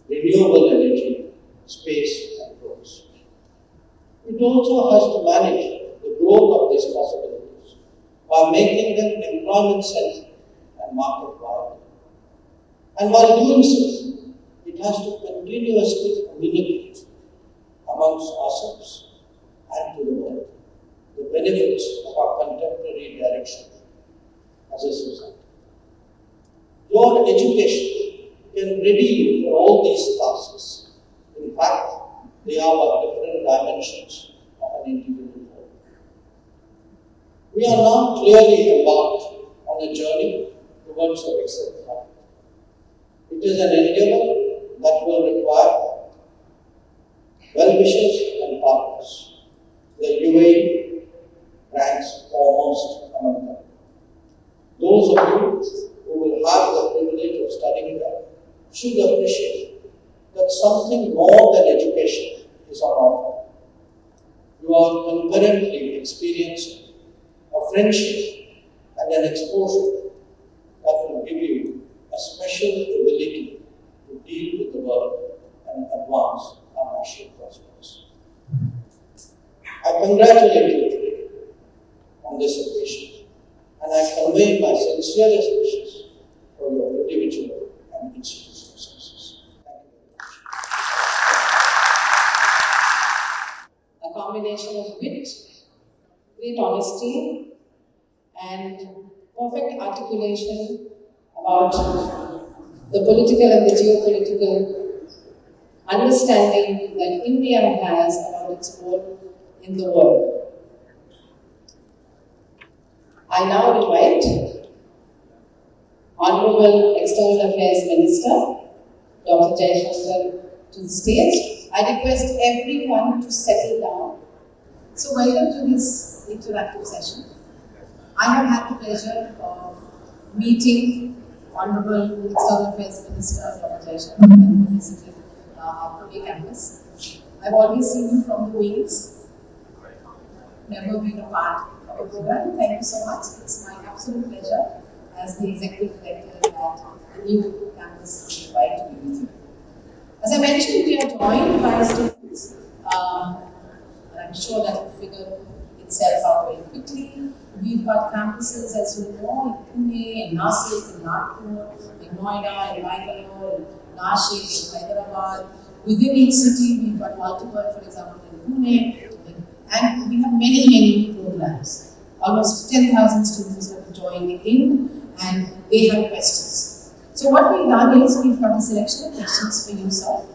renewable energy, space and roads. It also has to manage the growth of these possibilities by making them employment-centric and market viable. And while doing so, it has to continuously communicate amongst ourselves and to the world the benefits of our contemporary direction as a society. Your education can ready you for all these tasks. In fact, they are but different dimensions of an individual whole. We are now clearly embarked on a journey towards a excellent life. It is an endeavor that will require well-wishers and partners. The UAE ranks foremost among them. Those of you who will have the privilege should appreciate that something more than education is on offer. You are concurrently experiencing a friendship and an exposure that will give you a special ability to deal with the world and advance our national prospects. I congratulate you today on this occasion, and I convey my sincerest wishes for your individual and institutional success. Thank you very much. A combination of wit, great honesty, and perfect articulation about the political and the geopolitical understanding that India has about its role in the world. I now invite Honorable External Affairs Minister, Dr. Jaishankar, to the stage. I request everyone to settle down. So welcome to this interactive session. I have had the pleasure of meeting Honorable External Affairs Minister, Dr. Jaishankar, when he visited our Pune campus. I've always seen you from the wings, never been a part of a program. Thank you so much. It's my absolute pleasure as the Executive Director at the new campus in Dubai to be with you. As I mentioned, we are joined by students, and I'm sure that will figure itself out very quickly. We've got campuses, as you know, in Pune, in Nasik, in Nagpur, in Noida, in Bangalore, in Nashik, in Hyderabad. Within each city, we've got multiple, for example, in Pune, and we have many programs. Almost 10,000 students have joined in, and they have questions. So what we've done is we've got a selection of questions for you, sir.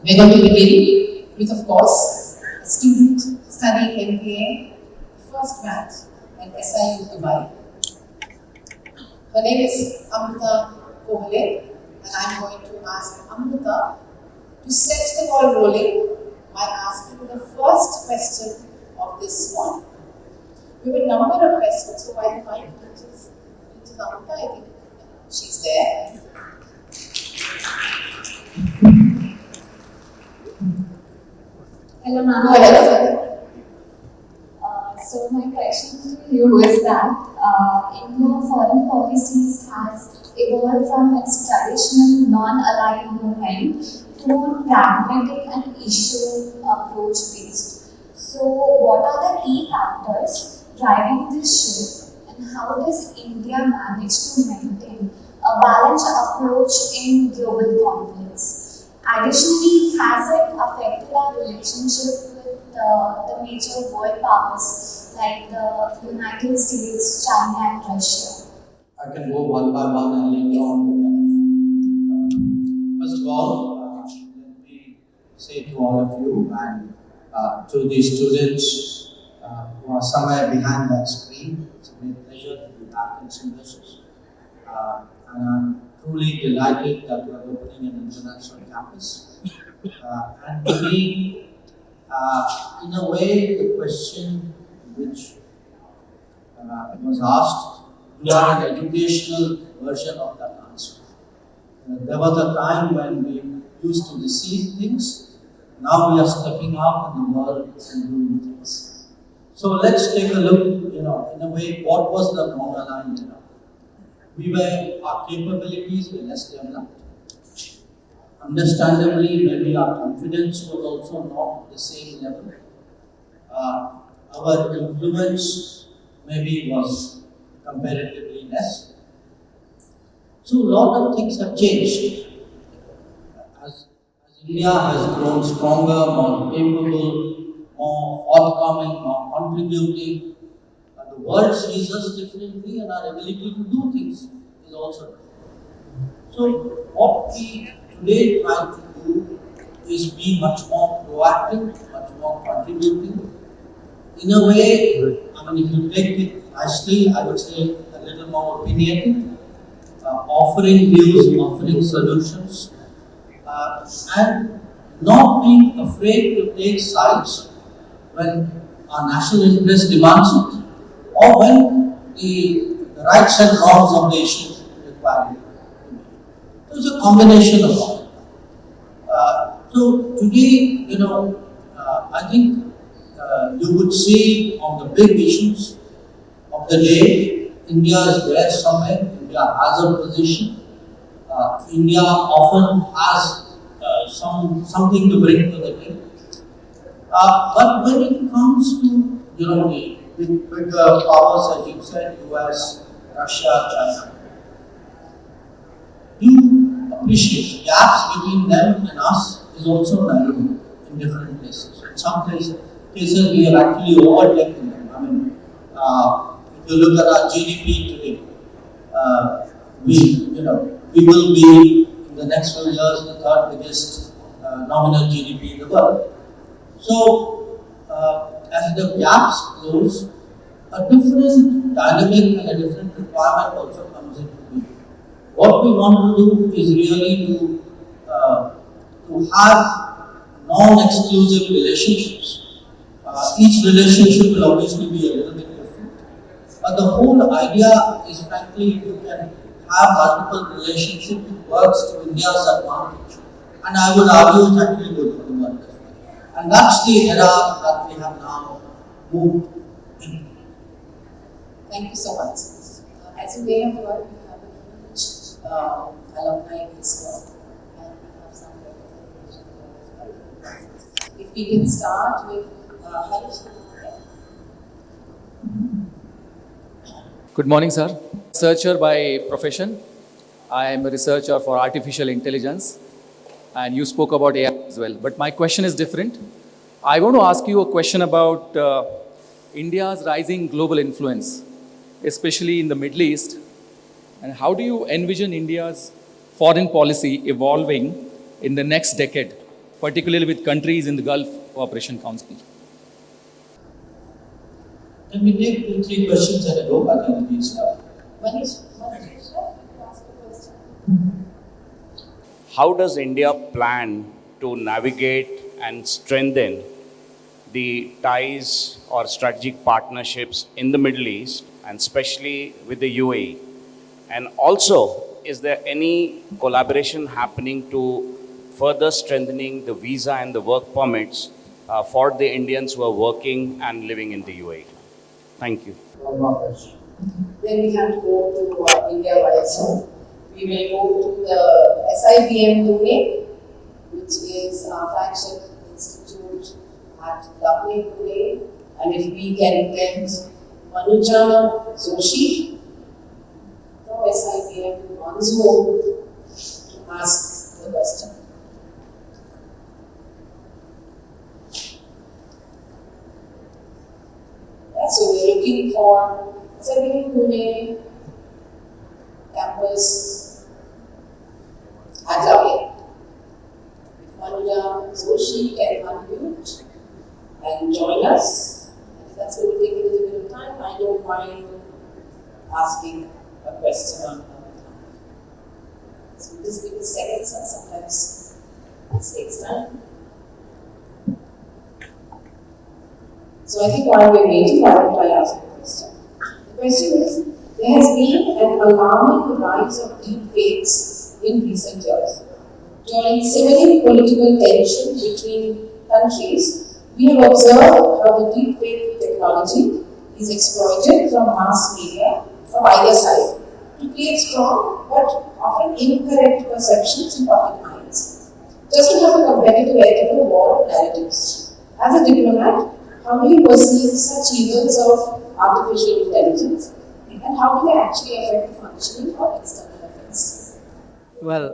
We're going to begin with, of course, a student studying MBA, first batch at SIU Dubai. Her name is Amrita Kohale, and I'm going to ask Amrita to set the ball rolling by asking the first question of this morning. We have a number of questions, so while my teachers Amrita, I think she's there. Hello, ma'am. Go ahead, sir. So my question to you is that Indian foreign policies has evolved from its traditional non-aligned movement to more pragmatic and issue approach based. So what are the key factors driving this shift, and how does India manage to maintain a balanced approach in global conflicts? Additionally, has it affected our relationship with the major world powers like the United States, China, and Russia? I can go one by one and later on. First of all, let me say to all of you and to the students who are somewhere behind that screen, it's a great pleasure to be back in Symbiosis. And I'm truly delighted that we are opening an international campus. And to me, in a way, the question which was asked, we are an educational version of that answer. There was a time when we used to receive things. Now we are stepping out in the world and doing things. So let's take a look, in a way, what was the non-aligned era? Our capabilities were less developed. Understandably, maybe our confidence was also not at the same level. Our influence maybe was comparatively less. So a lot of things have changed. As India has grown stronger, more capable, more forthcoming, more contributing, the world sees us differently and our ability to do things is also different. So what we today try to do is be much more proactive, much more contributing. In a way, if you take it nicely, I would say a little more opinionated, offering views, offering solutions, and not being afraid to take sides when our national interest demands it, or when the rights and wrongs of the issue require it. was a combination of all. So today, I think you would see on the big issues of the day, India is there somewhere. India has a position. India often has something to bring to the table. But when it comes to the bigger powers, as you said, US, Russia, China, you appreciate the gaps between them and us is also narrowing in different places. In some cases we are actually overtaking them. I mean, if you look at our GDP today, we will be in the next few years the third biggest nominal GDP in the world. So, as the gaps close, a different dynamic and a different requirement also comes into view. What we want to do is really to have non-exclusive relationships. Each relationship will obviously be a little bit different, but the whole idea is frankly you can have multiple relationships that works to India's advantage, and I would argue it's actually good for the world as well. And that's the era that we have now moved into. Thank you so much. As you may have heard, we have a huge alumni base and we have some representation. If we can start with Harish. Good morning, sir. Researcher by profession. I am a researcher for artificial intelligence, and you spoke about AI as well. But my question is different. I want to ask you a question about India's rising global influence, especially in the Middle East, and how do you envision India's foreign policy evolving in the next decade, particularly with countries in the Gulf Cooperation Council? Can we take 2-3 questions at a go? I think we start. How does India plan to navigate and strengthen the ties or strategic partnerships in the Middle East, and especially with the UAE? And also, is there any collaboration happening to further strengthening the visa and the work permits for the Indians who are working and living in the UAE? Thank you. Then we have to go to India-wide. So we will go to the SIBM Pune, which is our flagship institute at Lucknow, Pune. And if we can get Manuja Joshi from SIBM on Zoom to ask the question. So we are looking for SIBM Pune campus at Lucknow. If Manuja Joshi can unmute and join us, if that's going to take a little bit of time, I don't mind asking a question on time. So just give us seconds, and sometimes it takes time. So I think while we're waiting, why don't I ask a question? The question is, there has been an alarming rise of deep fakes in recent years. During simmering political tension between countries, we have observed how the deep fake technology is exploited from mass media from either side to create strong but often incorrect perceptions in public minds. Just to have a competitive edge of a war of narratives. As a diplomat, how do you perceive such events of artificial intelligence, and how do they actually affect the functioning of external affairs? Well,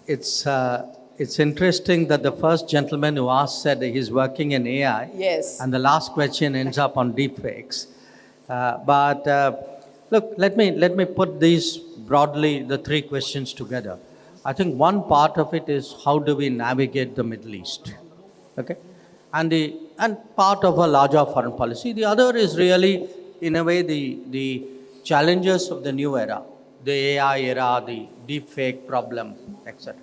it's interesting that the first gentleman who asked said that he's working in AI. Yes. And the last question ends up on deepfakes. Look, let me put these broadly, the 3 questions together. I think one part of it is how do we navigate the Middle East, okay? And part of a larger foreign policy. The other is really, in a way, the challenges of the new era, the AI era, the deepfake problem, etc.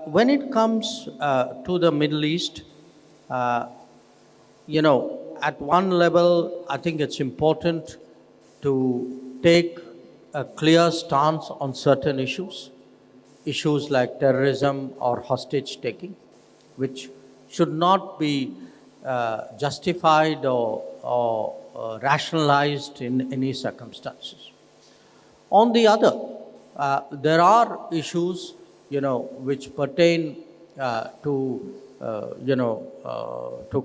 When it comes to the Middle East, at one level, I think it's important to take a clear stance on certain issues like terrorism or hostage taking, which should not be justified or rationalized in any circumstances. On the other, there are issues, which pertain to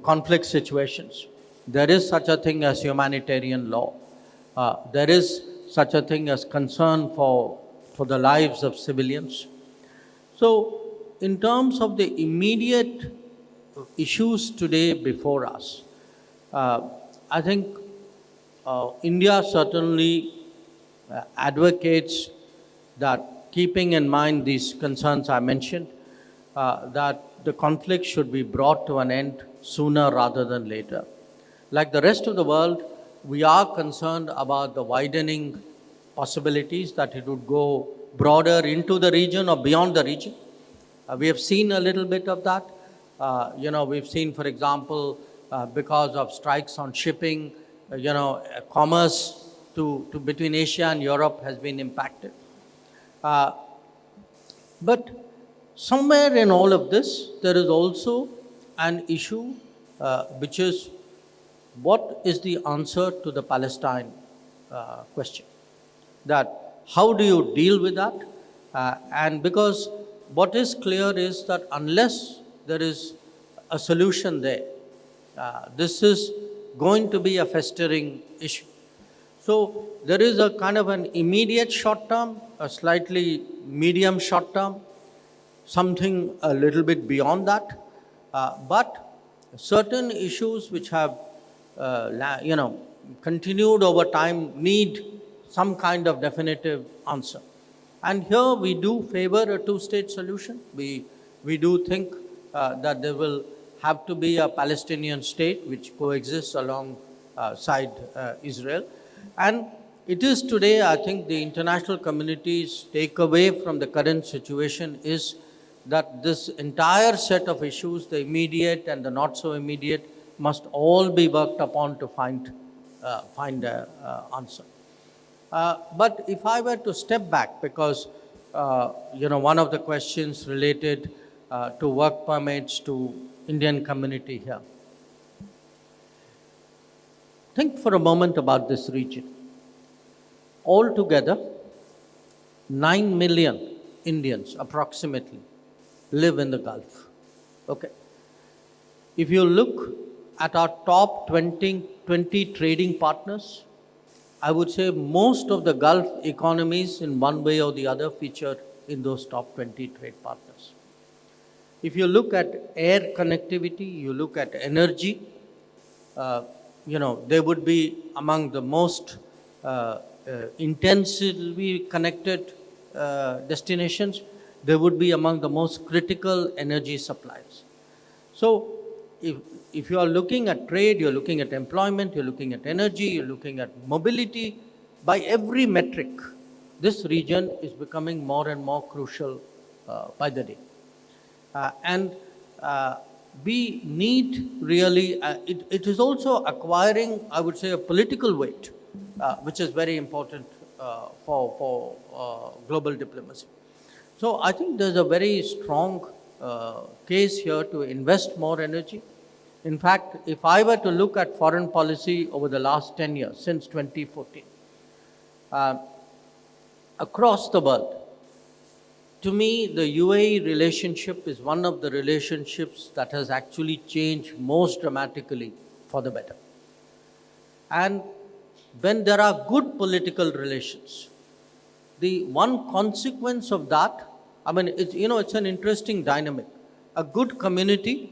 conflict situations. There is such a thing as humanitarian law. There is such a thing as concern for the lives of civilians. So, in terms of the immediate issues today before us, I think India certainly advocates that, keeping in mind these concerns I mentioned, that the conflict should be brought to an end sooner rather than later. Like the rest of the world, we are concerned about the widening possibilities that it would go broader into the region or beyond the region. We have seen a little bit of that. We've seen, for example, because of strikes on shipping, commerce to between Asia and Europe has been impacted. But somewhere in all of this, there is also an issue which is, what is the answer to the Palestine question? That how do you deal with that? And because what is clear is that unless there is a solution there, this is going to be a festering issue. So there is a kind of an immediate short term, a slightly medium short term, something a little bit beyond that, but certain issues which have continued over time need some kind of definitive answer. And here we do favor a two-state solution. We do think that there will have to be a Palestinian state which coexists alongside Israel. And it is today, I think, the international community's takeaway from the current situation is that this entire set of issues, the immediate and the not so immediate, must all be worked upon to find an answer. But if I were to step back, because one of the questions related to work permits to Indian community here. Think for a moment about this region. Altogether, 9 million Indians approximately live in the Gulf. Okay. If you look at our top 20 trading partners, I would say most of the Gulf economies in one way or the other feature in those top 20 trade partners. If you look at air connectivity, you look at energy, they would be among the most intensively connected destinations. They would be among the most critical energy suppliers. So if you are looking at trade, you're looking at employment, you're looking at energy, you're looking at mobility, by every metric, this region is becoming more and more crucial by the day. And we need really, it is also acquiring, I would say, a political weight, which is very important for global diplomacy. So I think there's a very strong case here to invest more energy. In fact, if I were to look at foreign policy over the last 10 years, since 2014, across the world, to me, the UAE relationship is one of the relationships that has actually changed most dramatically for the better. And when there are good political relations, the one consequence of that, it's an interesting dynamic. A good community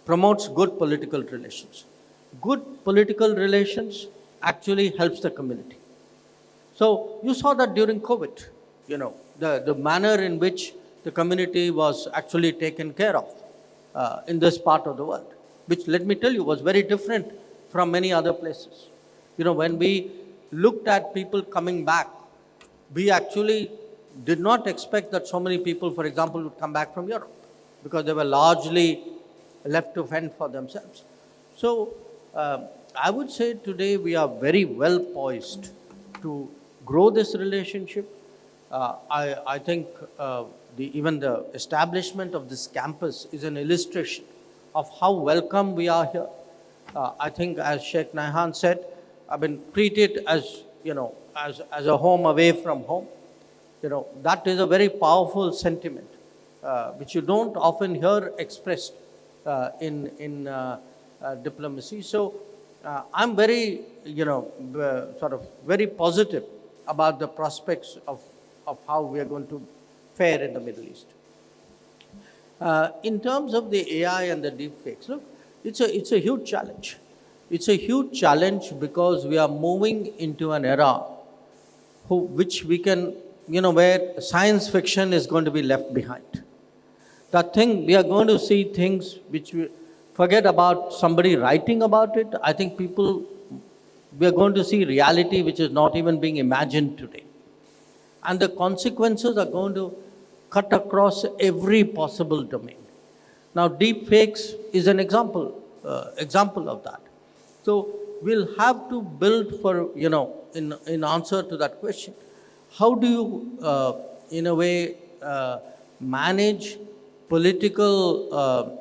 promotes good political relations. Good political relations actually helps the community. So you saw that during COVID, the manner in which the community was actually taken care of in this part of the world, which, let me tell you, was very different from many other places. When we looked at people coming back, we actually did not expect that so many people, for example, would come back from Europe, because they were largely left to fend for themselves. So I would say today we are very well poised to grow this relationship. I think even the establishment of this campus is an illustration of how welcome we are here. I think, as Sheikh Nahyan said, I've been treated as, as a home away from home. That is a very powerful sentiment, which you don't often hear expressed in diplomacy. So I'm very, sort of very positive about the prospects of how we are going to fare in the Middle East. In terms of the AI and the deepfakes, look, it's a huge challenge. It's a huge challenge because we are moving into an era which we can, where science fiction is going to be left behind. That thing, we are going to see things which we forget about somebody writing about it. I think we are going to see reality which is not even being imagined today. And the consequences are going to cut across every possible domain. Now, deepfakes is an example of that. So we'll have to build for, in answer to that question, how do you, in a way, manage political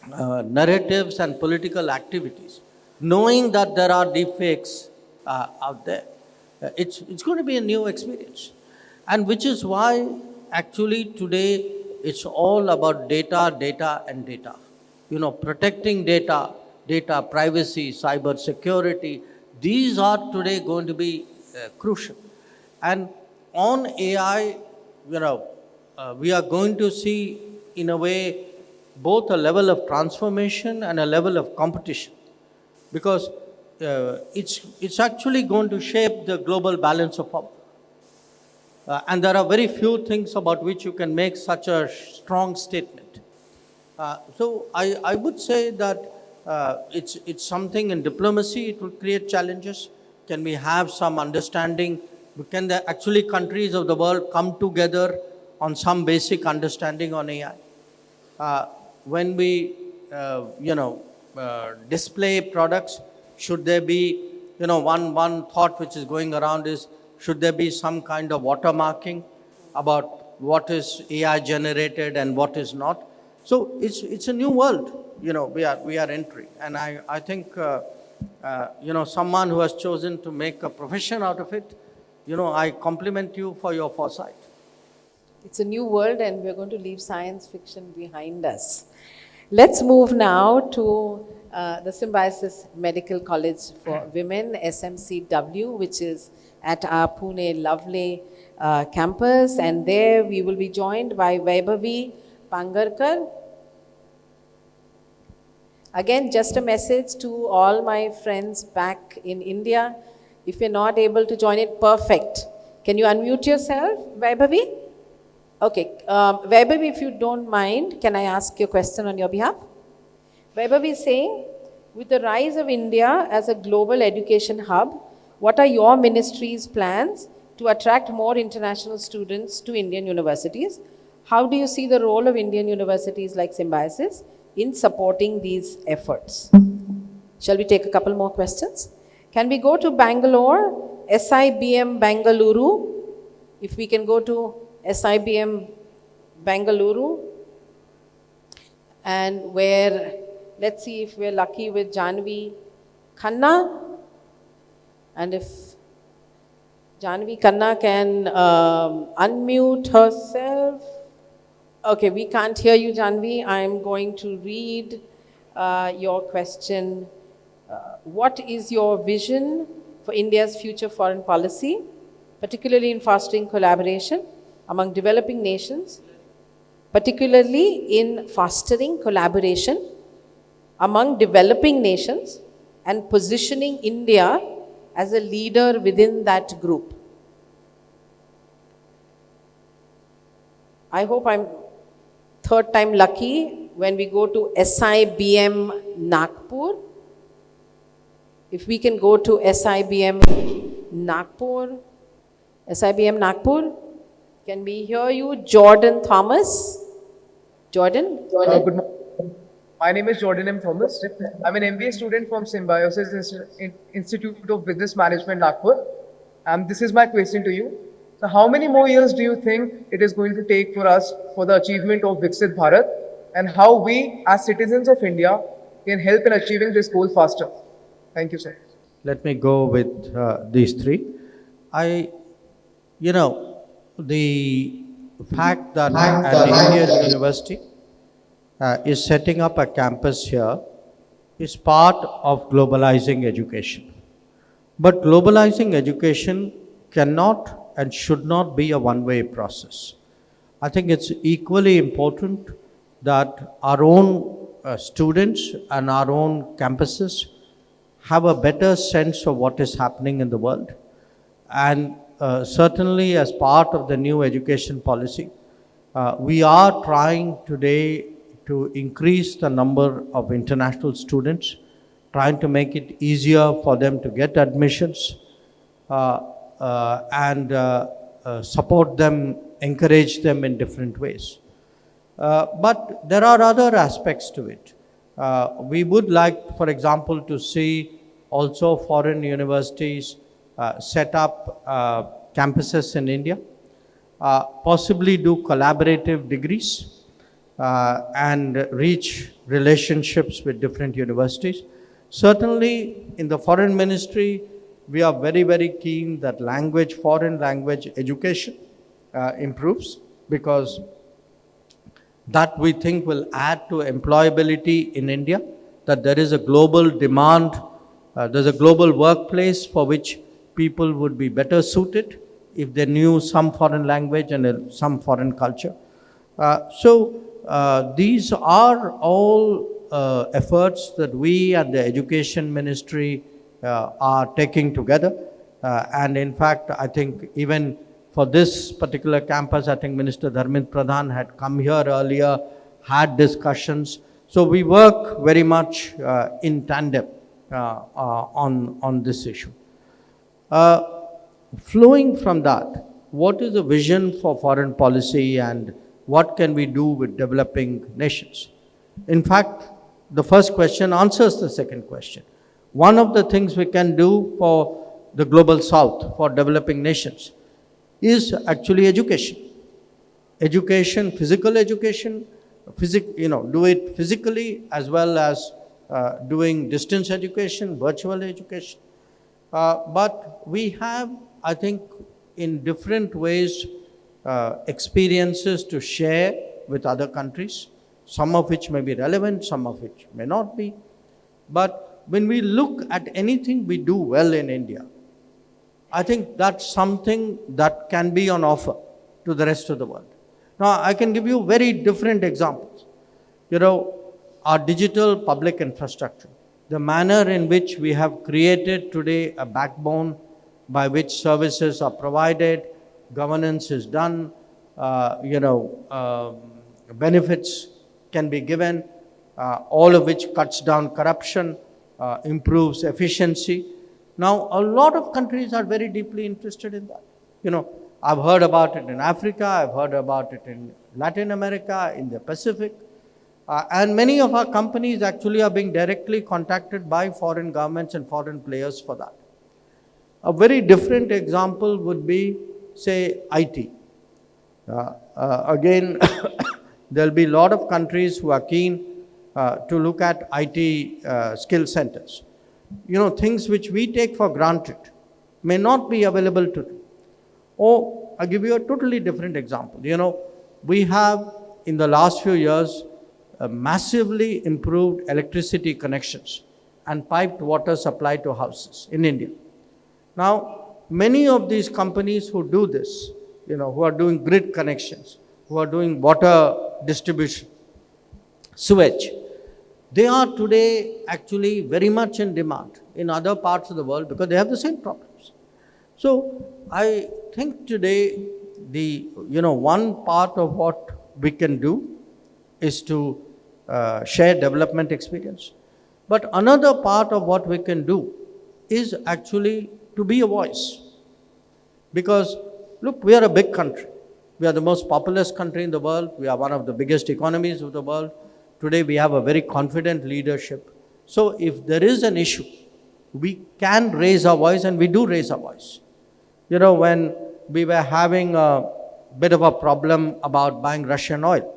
narratives and political activities, knowing that there are deepfakes out there? It's going to be a new experience. And which is why, actually, today, it's all about data, data, and data. Protecting data, data privacy, cyber security, these are today going to be crucial. And on AI, we are going to see, in a way, both a level of transformation and a level of competition. Because it's actually going to shape the global balance of power. And there are very few things about which you can make such a strong statement. So I would say that it's something in diplomacy, it will create challenges. Can we have some understanding? Can actually countries of the world come together on some basic understanding on AI? When we, display products, should there be, one thought which is going around is, should there be some kind of watermarking about what is AI generated and what is not? So it's a new world, we are entering. And I think, someone who has chosen to make a profession out of it, I compliment you for your foresight. It's a new world and we're going to leave science fiction behind us. Let's move now to the Symbiosis Medical College for Women, SMCW, which is at our Pune lovely campus. And there we will be joined by Vaibhavi Pangarkar. Again, just a message to all my friends back in India. If you're not able to join it, perfect. Can you unmute yourself, Vaibhavi? Okay, Vaibhavi, if you don't mind, can I ask your question on your behalf? Vaibhavi is saying, with the rise of India as a global education hub, what are your ministry's plans to attract more international students to Indian universities? How do you see the role of Indian universities like Symbiosis in supporting these efforts? Shall we take a couple more questions? Can we go to Bangalore, SIBM Bangalore? If we can go to SIBM Bangalore, and where, let's see if we're lucky with Janvi Khanna, and if Janvi Khanna can unmute herself. Okay, we can't hear you, Janvi. I'm going to read your question. What is your vision for India's future foreign policy, particularly in fostering collaboration among developing nations, particularly in fostering collaboration among developing nations and positioning India as a leader within that group? I hope I'm third time lucky when we go to SIBM Nagpur. If we can go to SIBM Nagpur. SIBM Nagpur, can we hear you? Jordan Thomas. Jordan? Good morning. My name is Jordan M. Thomas. I'm an MBA student from Symbiosis Institute of Business Management, Nagpur. And this is my question to you. So how many more years do you think it is going to take for us for the achievement of Viksit Bharat, and how we as citizens of India can help in achieving this goal faster? Thank you, sir. Let me go with these three. The fact that an Indian university is setting up a campus here is part of globalizing education. But globalizing education cannot and should not be a one-way process. I think it's equally important that our own students and our own campuses have a better sense of what is happening in the world. And certainly as part of the new education policy, we are trying today to increase the number of international students, trying to make it easier for them to get admissions, and support them, encourage them in different ways. But there are other aspects to it. We would like, for example, to see also foreign universities set up campuses in India, possibly do collaborative degrees, and reach relationships with different universities. Certainly in the foreign ministry, we are very, very keen that foreign language education improves, because that we think will add to employability in India, that there is a global demand, there's a global workplace for which people would be better suited if they knew some foreign language and some foreign culture. These are all efforts that we at the Education Ministry are taking together. And in fact, I think even for this particular campus, I think Minister Dharmendra Pradhan had come here earlier, had discussions. So we work very much in tandem on this issue. Flowing from that, what is the vision for foreign policy and what can we do with developing nations? In fact, the first question answers the second question. One of the things we can do for the global south, for developing nations, is actually education. Education, physical education, do it physically as well as doing distance education, virtual education. But we have, I think, in different ways, experiences to share with other countries, some of which may be relevant, some of which may not be. But when we look at anything we do well in India, I think that's something that can be on offer to the rest of the world. Now, I can give you very different examples. Our digital public infrastructure, the manner in which we have created today a backbone by which services are provided, governance is done, benefits can be given, all of which cuts down corruption, improves efficiency. Now, a lot of countries are very deeply interested in that. I've heard about it in Africa, I've heard about it in Latin America, in the Pacific, and many of our companies actually are being directly contacted by foreign governments and foreign players for that. A very different example would be, say, IT. Again, there'll be a lot of countries who are keen to look at IT skill centers. Things which we take for granted may not be available to them. Or I'll give you a totally different example. We have in the last few years massively improved electricity connections and piped water supply to houses in India. Now, many of these companies who do this, who are doing grid connections, who are doing water distribution, sewage, they are today actually very much in demand in other parts of the world because they have the same problems. So I think today one part of what we can do is to share development experience. But another part of what we can do is actually to be a voice. Because look, we are a big country. We are the most populous country in the world. We are one of the biggest economies of the world. Today we have a very confident leadership. So if there is an issue, we can raise our voice, and we do raise our voice. When we were having a bit of a problem about buying Russian oil,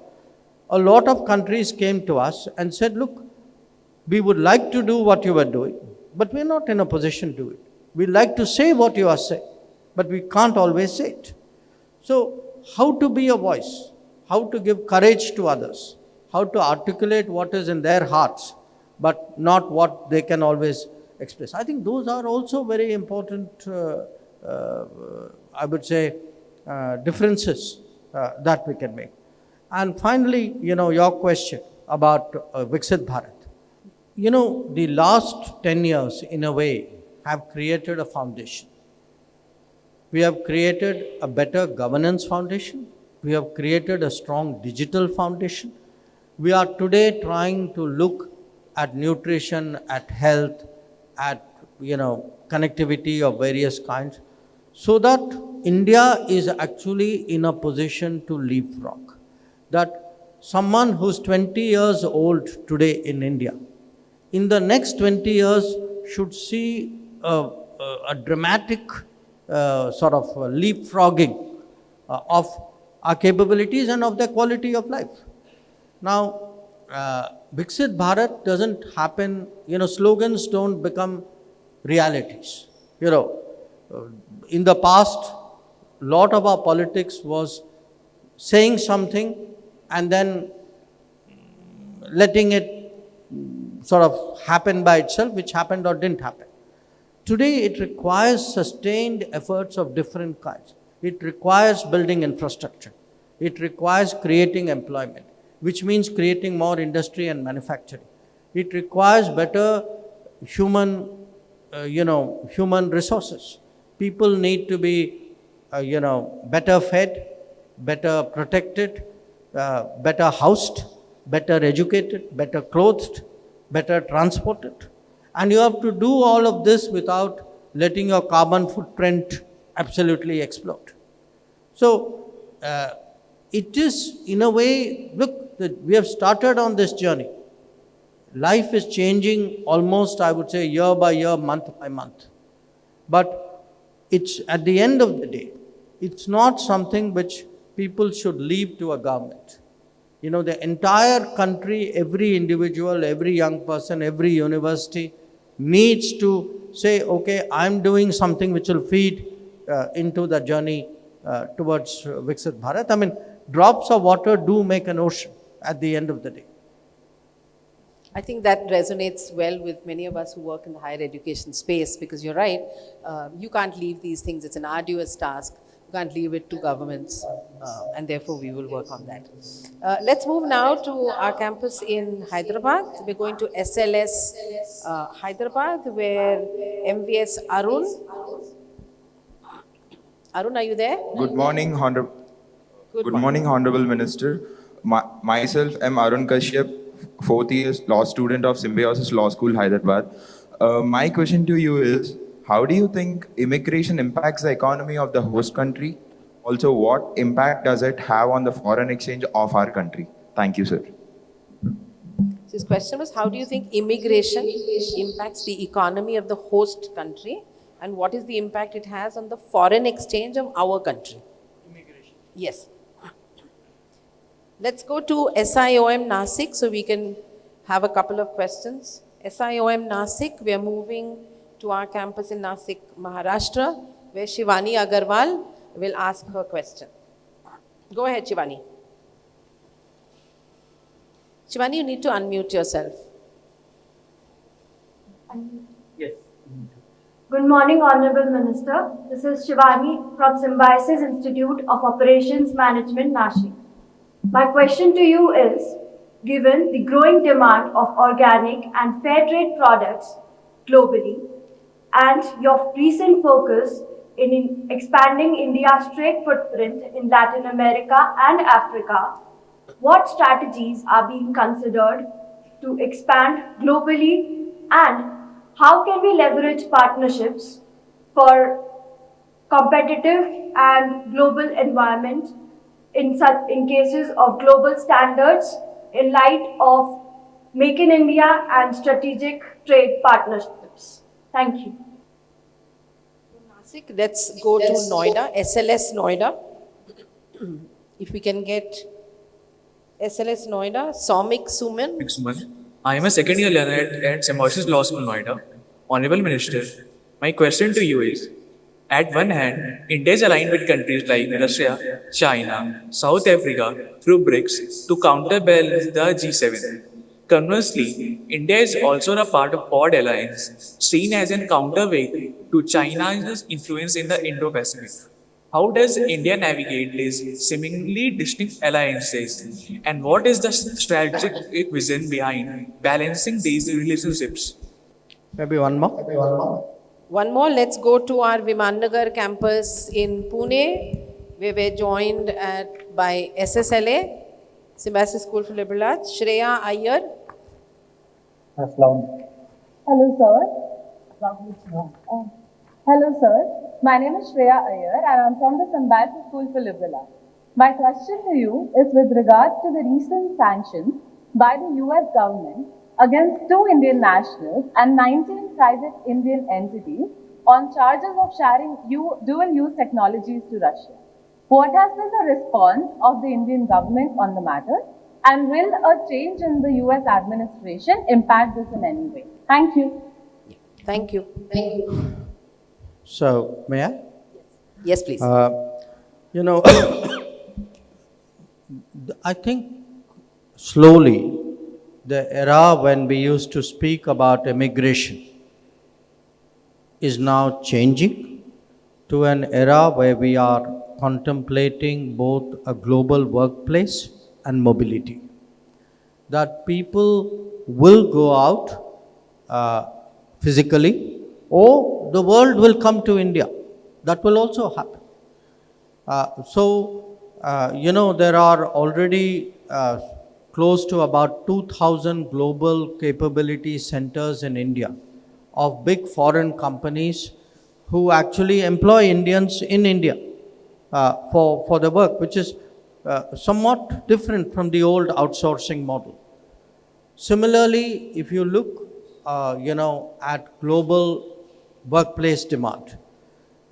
a lot of countries came to us and said, look, we would like to do what you are doing, but we're not in a position to do it. We like to say what you are saying, but we can't always say it. So, how to be a voice, how to give courage to others, how to articulate what is in their hearts, but not what they can always express. I think those are also very important, I would say, differences that we can make. And finally, your question about Viksit Bharat. The last 10 years, in a way, have created a foundation. We have created a better governance foundation. We have created a strong digital foundation. We are today trying to look at nutrition, at health, at connectivity of various kinds, so that India is actually in a position to leapfrog. That someone who's 20 years old today in India, in the next 20 years should see a dramatic sort of leapfrogging of our capabilities and of their quality of life. Now, Viksit Bharat doesn't happen, slogans don't become realities. In the past, a lot of our politics was saying something and then letting it sort of happen by itself, which happened or didn't happen. Today, it requires sustained efforts of different kinds. It requires building infrastructure. It requires creating employment, which means creating more industry and manufacturing. It requires better human resources. People need to be, better fed, better protected, better housed, better educated, better clothed, better transported. And you have to do all of this without letting your carbon footprint absolutely explode. So, it is, in a way, look, we have started on this journey. Life is changing almost, I would say, year by year, month by month. But it's, at the end of the day, it's not something which people should leave to a government. The entire country, every individual, every young person, every university needs to say, okay, I'm doing something which will feed into the journey towards Viksit Bharat. I mean, drops of water do make an ocean at the end of the day. I think that resonates well with many of us who work in the higher education space, because you're right, you can't leave these things. It's an arduous task. You can't leave it to governments, and therefore we will work on that. Let's move now to our campus in Hyderabad. We're going to SLS Hyderabad, where MVS Arun. Arun, are you there? Good morning, Honorable Minister. Myself, I'm Arun Kashyap, 4th year law student of Symbiosis Law School, Hyderabad. My question to you is, how do you think immigration impacts the economy of the host country? Also, what impact does it have on the foreign exchange of our country? Thank you, sir. So his question was, how do you think immigration impacts the economy of the host country, and what is the impact it has on the foreign exchange of our country? Immigration. Yes. Let's go to SIOM Nasik so we can have a couple of questions. SIOM Nasik, we are moving to our campus in Nasik, Maharashtra, where Shivani Agarwal will ask her question. Go ahead, Shivani. Shivani, you need to unmute yourself. Yes. Good morning, Honorable Minister. This is Shivani from Symbiosis Institute of Operations Management, Nashik. My question to you is, given the growing demand of organic and fair trade products globally, and your recent focus in expanding India's trade footprint in Latin America and Africa, what strategies are being considered to expand globally, and how can we leverage partnerships for competitive and global environment in cases of global standards in light of Make in India and strategic trade partnerships? Thank you. Sikh, let's go to Noida, SLS Noida. If we can get SLS Noida, Soumik Suman. I am a second year learner at Symbiosis Law School, Noida. Honorable Minister, my question to you is, at one hand, India is aligned with countries like Russia, China, South Africa through BRICS to counterbalance the G7. Conversely, India is also a part of Quad Alliance, seen as a counterweight to China's influence in the Indo-Pacific. How does India navigate these seemingly distinct alliances, and what is the strategic vision behind balancing these relationships? Maybe one more. One more, let's go to our Vimannagar campus in Pune, where we're joined by SSLA, Symbiosis School for Liberal Arts, Shreya Iyer. Hello, sir. Hello, sir. My name is Shreya Iyer and I'm from the Symbiosis School for Liberal Arts. My question to you is with regards to the recent sanctions by the US government against 2 Indian nationals and 19 private Indian entities on charges of sharing dual-use technologies to Russia. What has been the response of the Indian government on the matter? And will a change in the US administration impact this in any way? Thank you. Thank you. So, may I? Yes, please. I think slowly the era when we used to speak about immigration is now changing to an era where we are contemplating both a global workplace and mobility. That people will go out physically, or the world will come to India. That will also happen. There are already close to about 2,000 global capability centers in India of big foreign companies who actually employ Indians in India for the work, which is somewhat different from the old outsourcing model. Similarly, if you look at global workplace demand,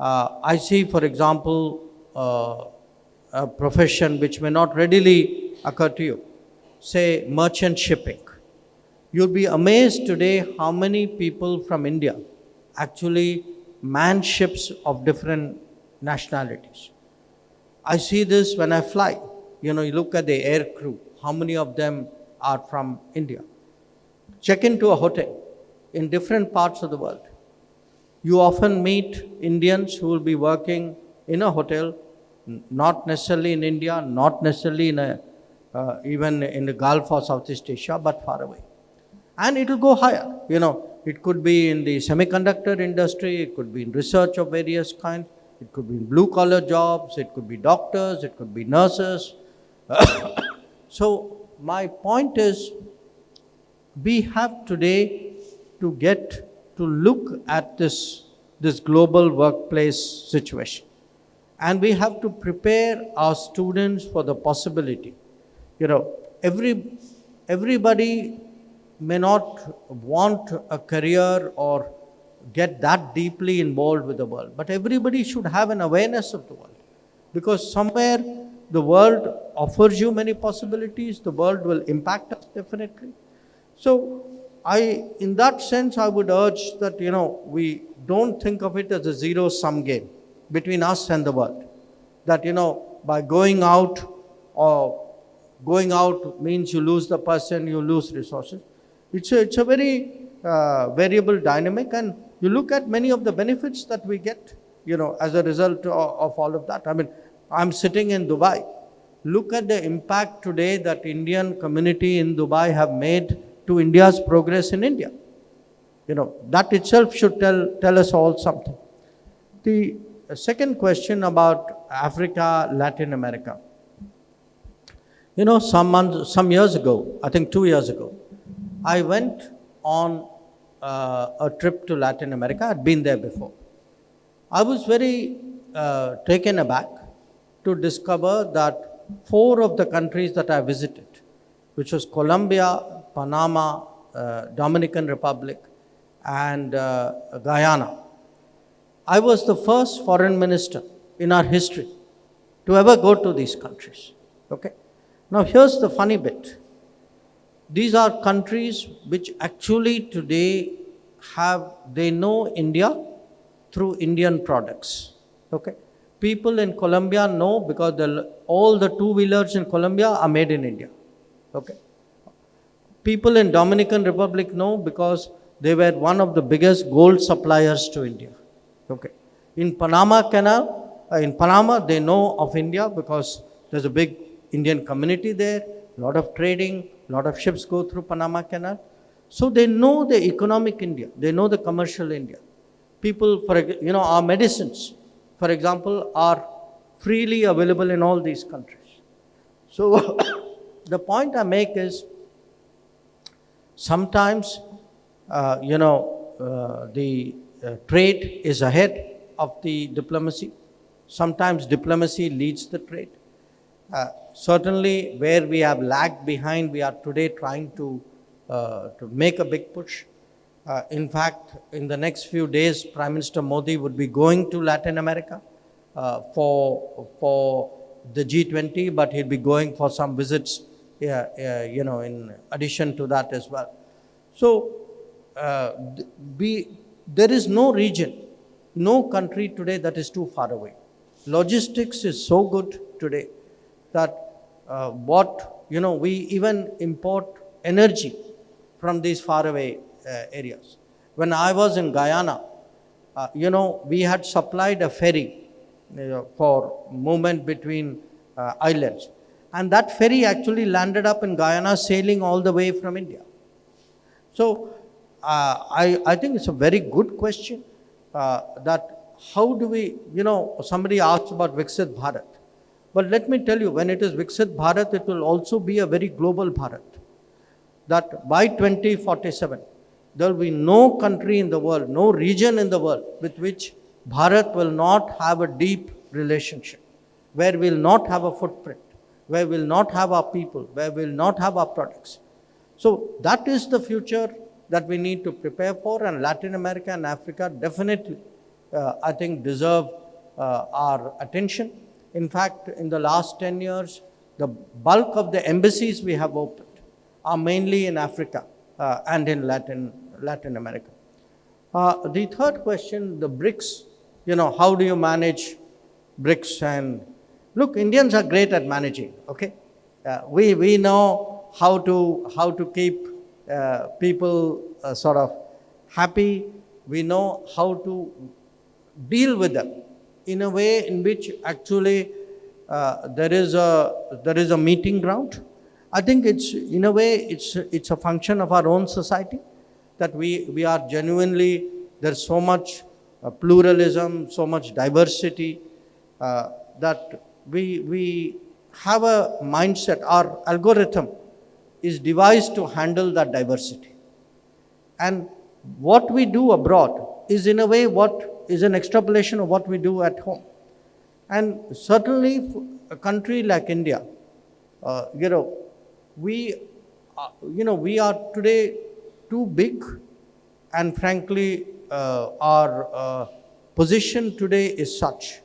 I see, for example, a profession which may not readily occur to you, say merchant shipping. You'll be amazed today how many people from India actually man ships of different nationalities. I see this when I fly. You look at the air crew, how many of them are from India. Check into a hotel in different parts of the world. You often meet Indians who will be working in a hotel, not necessarily in India, not necessarily in even in the Gulf or Southeast Asia, but far away. And it will go higher. It could be in the semiconductor industry, it could be in research of various kinds, it could be in blue-collar jobs, it could be doctors, it could be nurses. So my point is, we have today to get to look at this global workplace situation. And we have to prepare our students for the possibility. Everybody may not want a career or get that deeply involved with the world, but everybody should have an awareness of the world. Because somewhere the world offers you many possibilities, the world will impact us definitely. So in that sense, I would urge that, we don't think of it as a zero-sum game between us and the world. That, by going out means you lose the person, you lose resources. It's a very variable dynamic, and you look at many of the benefits that we get, as a result of all of that. I mean, I'm sitting in Dubai. Look at the impact today that Indian community in Dubai have made to India's progress in India. That itself should tell us all something. The second question about Africa, Latin America. Some years ago, I think 2 years ago, I went on a trip to Latin America. I'd been there before. I was very taken aback to discover that 4 of the countries that I visited, which was Colombia, Panama, Dominican Republic, and Guyana, I was the first foreign minister in our history to ever go to these countries. Okay? Now here's the funny bit. These are countries which actually today they know India through Indian products. Okay? People in Colombia know because all the two-wheelers in Colombia are made in India. Okay? People in Dominican Republic know because they were one of the biggest gold suppliers to India. Okay. In Panama Canal, in Panama, they know of India because there's a big Indian community there, a lot of trading, a lot of ships go through Panama Canal. So they know the economic India, they know the commercial India. People, our medicines, for example, are freely available in all these countries. So the point I make is, sometimes, the trade is ahead of the diplomacy. Sometimes diplomacy leads the trade. Certainly, where we have lagged behind, we are today trying to make a big push. In fact, in the next few days, Prime Minister Modi would be going to Latin America for the G20, but he'll be going for some visits, in addition to that as well. So, there is no region, no country today that is too far away. Logistics is so good today that we even import energy from these faraway areas. When I was in Guyana, we had supplied a ferry for movement between islands. And that ferry actually landed up in Guyana, sailing all the way from India. So, I think it's a very good question that how do we, somebody asked about Viksit Bharat. But let me tell you, when it is Viksit Bharat, it will also be a very global Bharat. That by 2047, there will be no country in the world, no region in the world with which Bharat will not have a deep relationship, where we will not have a footprint, where we will not have our people, where we will not have our products. So that is the future that we need to prepare for, and Latin America and Africa definitely, I think, deserve our attention. In fact, in the last 10 years, the bulk of the embassies we have opened are mainly in Africa and in Latin America. The third question, the BRICS, how do you manage BRICS? And look, Indians are great at managing, okay? We know how to keep people sort of happy. We know how to deal with them in a way in which actually there is a meeting ground. I think it's, in a way, it's a function of our own society that we are genuinely, there's so much pluralism, so much diversity that we have a mindset. Our algorithm is devised to handle that diversity. And what we do abroad is, in a way, what is an extrapolation of what we do at home. And certainly, a country like India, we are today too big, and frankly, our position today is such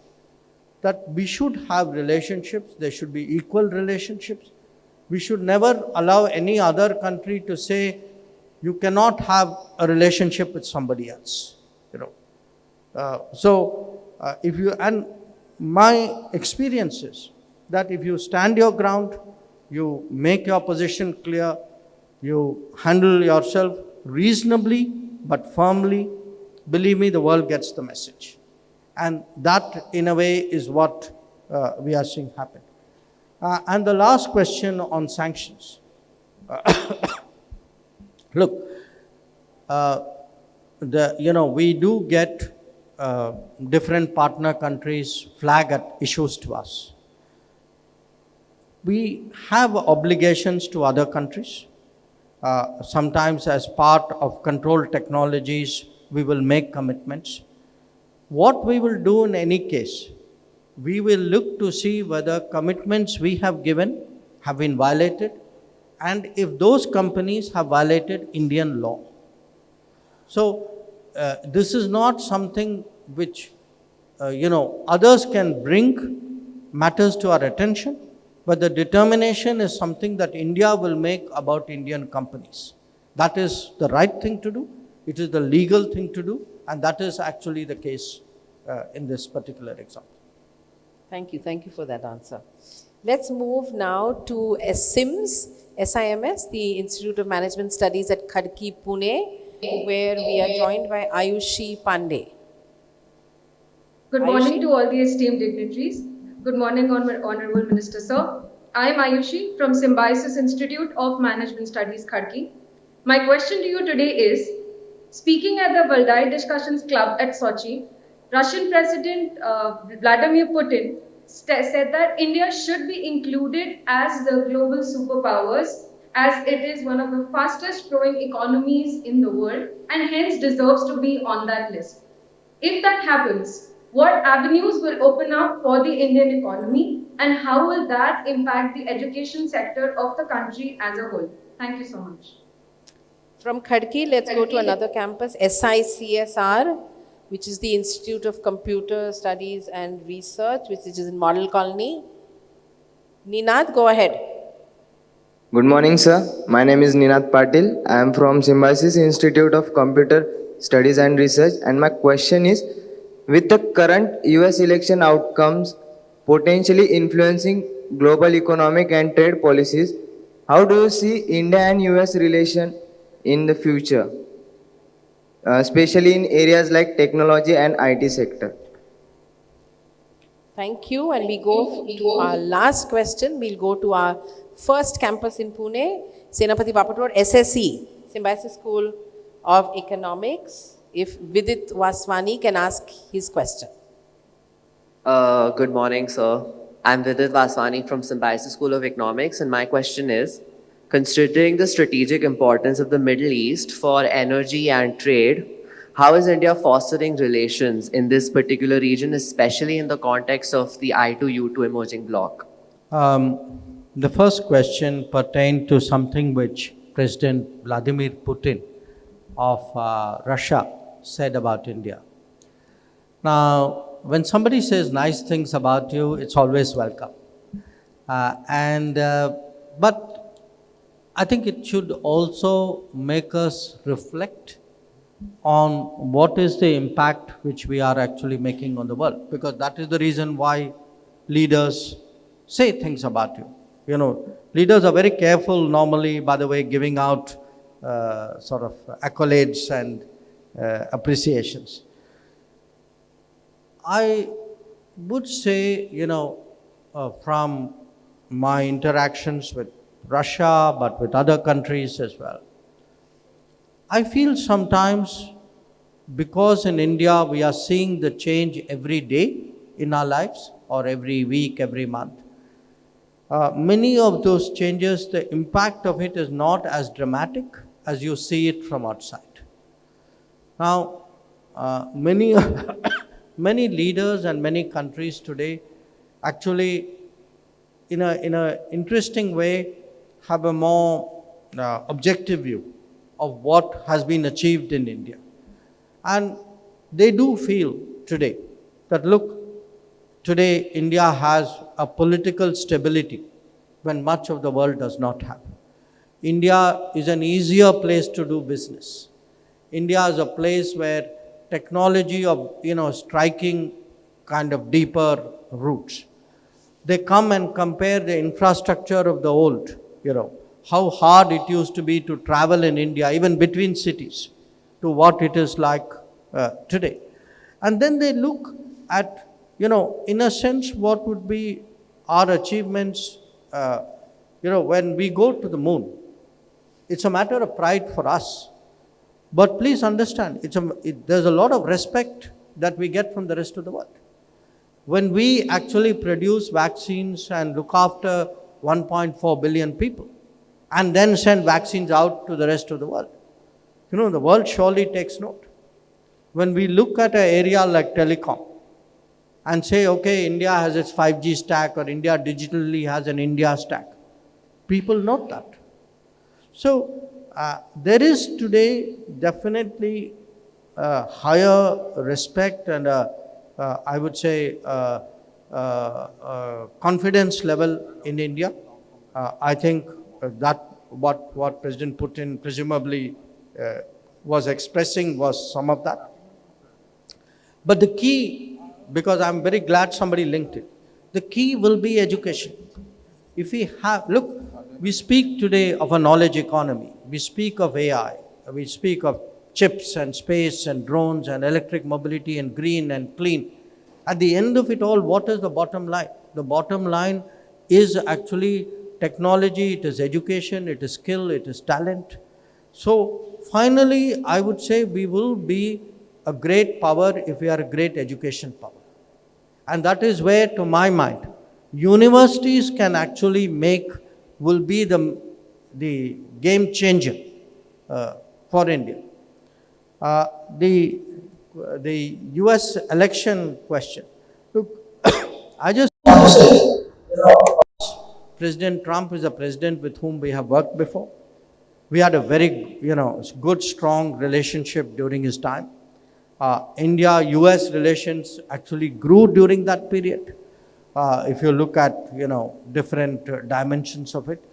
that we should have relationships. There should be equal relationships. We should never allow any other country to say, you cannot have a relationship with somebody else. And my experience is that if you stand your ground, you make your position clear, you handle yourself reasonably but firmly, believe me, the world gets the message. And that, in a way, is what we are seeing happen. And the last question on sanctions. Look, we do get different partner countries flag at issues to us. We have obligations to other countries. Sometimes as part of control technologies, we will make commitments. What we will do in any case, we will look to see whether commitments we have given have been violated, and if those companies have violated Indian law. So this is not something which, others can bring matters to our attention, but the determination is something that India will make about Indian companies. That is the right thing to do. It is the legal thing to do, and that is actually the case in this particular example. Thank you for that answer. Let's move now to SIMS, the Institute of Management Studies at Khadki, Pune, where we are joined by Ayushi Pandey. Good morning to all the esteemed dignitaries. Good morning, Honorable Minister, sir. I am Ayushi from Symbiosis Institute of Management Studies, Khadki. My question to you today is, speaking at the Valdai Discussions Club at Sochi, Russian President Vladimir Putin said that India should be included as the global superpowers, as it is one of the fastest growing economies in the world and hence deserves to be on that list. If that happens, what avenues will open up for the Indian economy and how will that impact the education sector of the country as a whole? Thank you so much. From Khadki, let's go to another campus, SICSR, which is the Institute of Computer Studies and Research, which is in Model Colony. Ninad, go ahead. Good morning, sir. My name is Ninad Patil. I am from Symbiosis Institute of Computer Studies and Research, and my question is, with the current US election outcomes potentially influencing global economic and trade policies, how do you see India and US relation in the future, especially in areas like technology and IT sector? Thank you. And we go to our last question. We'll go to our first campus in Pune, Senapati Bapat Road, SSE, Symbiosis School of Economics. If Vidit Vaswani can ask his question. Good morning, sir. I'm Vidit Vaswani from Symbiosis School of Economics, and my question is, considering the strategic importance of the Middle East for energy and trade, how is India fostering relations in this particular region, especially in the context of the I2U2 emerging bloc? The first question pertained to something which President Vladimir Putin of Russia said about India. Now, when somebody says nice things about you, it's always welcome. But I think it should also make us reflect on what is the impact which we are actually making on the world, because that is the reason why leaders say things about you. You know, leaders are very careful normally, by the way, giving out sort of accolades and appreciations. I would say, from my interactions with Russia, but with other countries as well, I feel sometimes, because in India we are seeing the change every day in our lives, or every week, every month, many of those changes, the impact of it is not as dramatic as you see it from outside. Now, many leaders and many countries today actually, in an interesting way, have a more objective view of what has been achieved in India. And they do feel today that, look, today India has a political stability when much of the world does not have. India is an easier place to do business. India is a place where technology of, striking kind of deeper roots. They come and compare the infrastructure of the old, how hard it used to be to travel in India, even between cities, to what it is like today. And then they look at, in a sense, what would be our achievements, when we go to the moon. It's a matter of pride for us. But please understand, there's a lot of respect that we get from the rest of the world. When we actually produce vaccines and look after 1.4 billion people, and then send vaccines out to the rest of the world, the world surely takes note. When we look at an area like telecom, and say, okay, India has its 5G stack, or India digitally has an India stack, people note that. So, there is today definitely higher respect and I would say confidence level in India. I think that what President Putin presumably was expressing was some of that. But the key, because I'm very glad somebody linked it, the key will be education. If we have, look, we speak today of a knowledge economy. We speak of AI. We speak of chips and space and drones and electric mobility and green and clean. At the end of it all, what is the bottom line? The bottom line is actually technology, it is education, it is skill, it is talent. So finally, I would say we will be a great power if we are a great education power. And that is where, to my mind, universities can actually will be the game changer for India. The US election question. Look, I just want to say, President Trump is a president with whom we have worked before. We had a very, good, strong relationship during his time. India-US relations actually grew during that period. If you look at, different dimensions of it.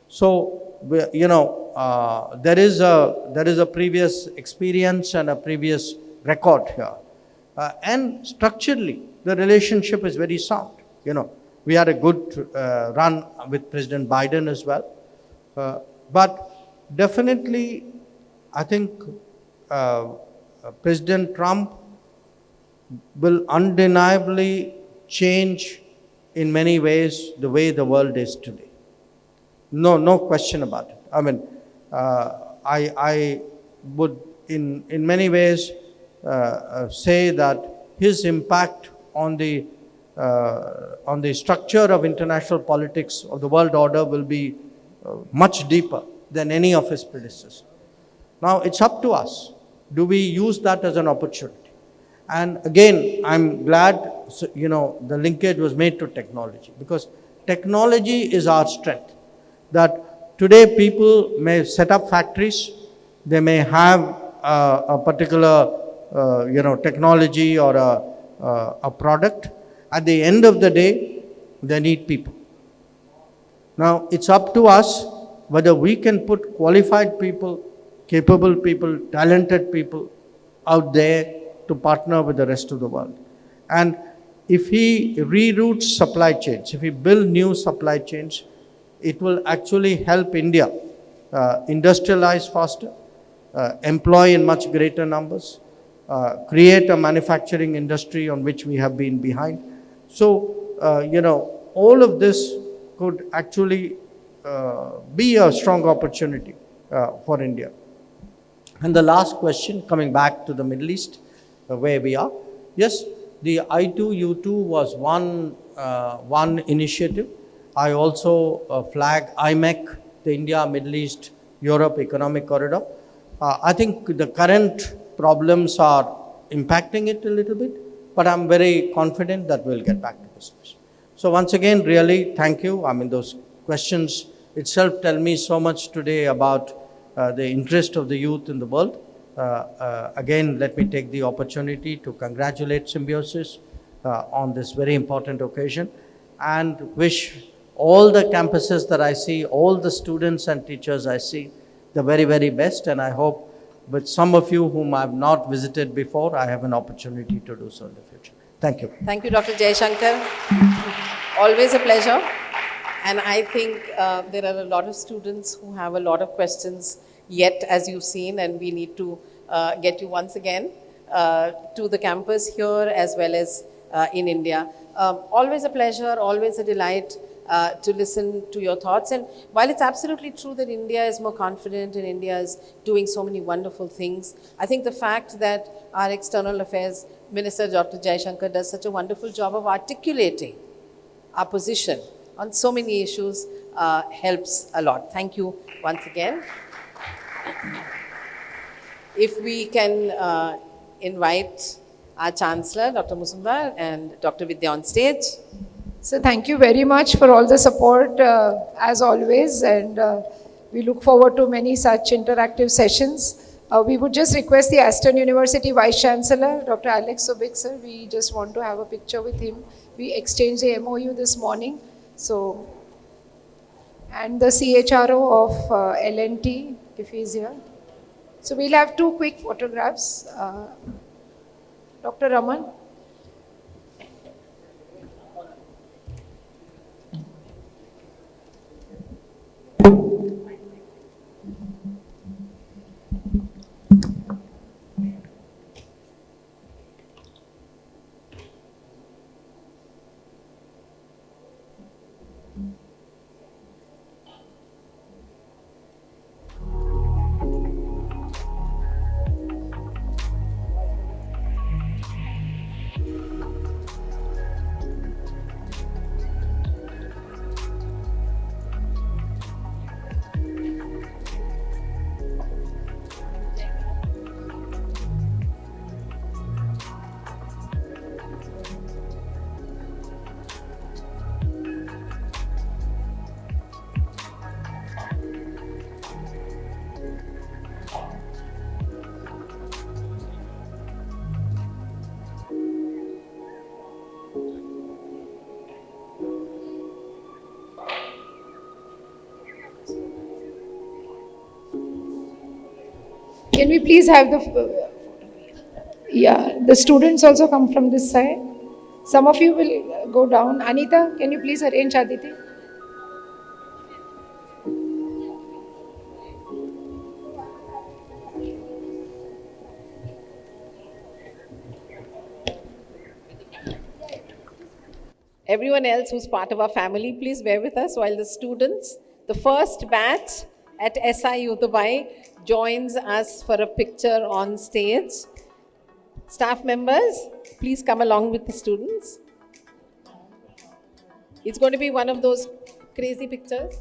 So, there is a previous experience and a previous record here. And structurally, the relationship is very sound. We had a good run with President Biden as well. But definitely, I think President Trump will undeniably change in many ways the way the world is today. No question about it. I mean, I would in many ways say that his impact on the structure of international politics of the world order will be much deeper than any of his predecessors. Now, it's up to us. Do we use that as an opportunity? And again, I'm glad, the linkage was made to technology, because technology is our strength. That today people may set up factories, they may have a particular, technology or a product. At the end of the day, they need people. Now, it's up to us whether we can put qualified people, capable people, talented people out there to partner with the rest of the world. And if he reroutes supply chains, if he builds new supply chains, it will actually help India industrialize faster, employ in much greater numbers, create a manufacturing industry on which we have been behind. So, all of this could actually be a strong opportunity for India. And the last question, coming back to the Middle East, where we are. Yes, the I2U2 was one initiative. I also flag IMEC, the India, Middle East, Europe Economic Corridor. I think the current problems are impacting it a little bit, but I'm very confident that we'll get back to business. So once again, really, thank you. I mean, those questions itself tell me so much today about the interest of the youth in the world. Again, let me take the opportunity to congratulate Symbiosis on this very important occasion and wish all the campuses that I see, all the students and teachers I see, the very, very best. And I hope with some of you whom I have not visited before, I have an opportunity to do so in the future. Thank you. Thank you, Dr. Jaishankar. Always a pleasure. And I think there are a lot of students who have a lot of questions yet, as you've seen, and we need to get you once again to the campus here as well as in India. Always a pleasure, always a delight to listen to your thoughts. And while it's absolutely true that India is more confident and India is doing so many wonderful things, I think the fact that our External Affairs Minister, Dr. Jaishankar, does such a wonderful job of articulating our position on so many issues helps a lot. Thank you once again. If we can invite our Chancellor, Dr. Mujumdar, and Dr. Vidya on stage. So thank you very much for all the support as always, and we look forward to many such interactive sessions We would just request the Aston University Vice Chancellor, Dr. Alex Subik, sir. We just want to have a picture with him. We exchanged the MOU this morning. So, and the CHRO of L&T, if he's here. So we'll have 2 quick photographs. Dr. Raman. Can we please have the students also come from this side. Some of you will go down. Anita, can you please arrange Aditi? Everyone else who's part of our family, please bear with us while the students, the first batch at SIU Dubai, joins us for a picture on stage. Staff members, please come along with the students. It's going to be one of those crazy pictures.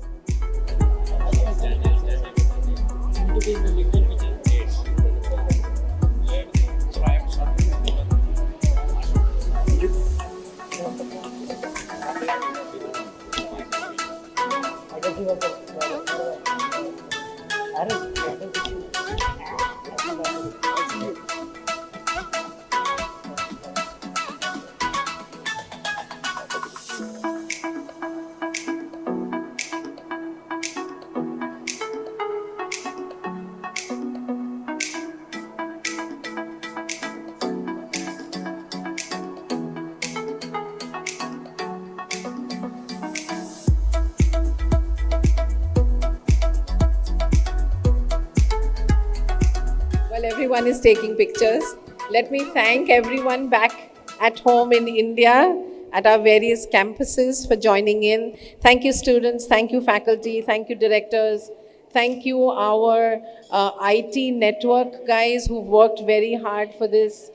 Everyone is taking pictures. Let me thank everyone back at home in India at our various campuses for joining in. Thank you, students. Thank you, faculty. Thank you, directors. Thank you, our IT network guys who've worked very hard for this.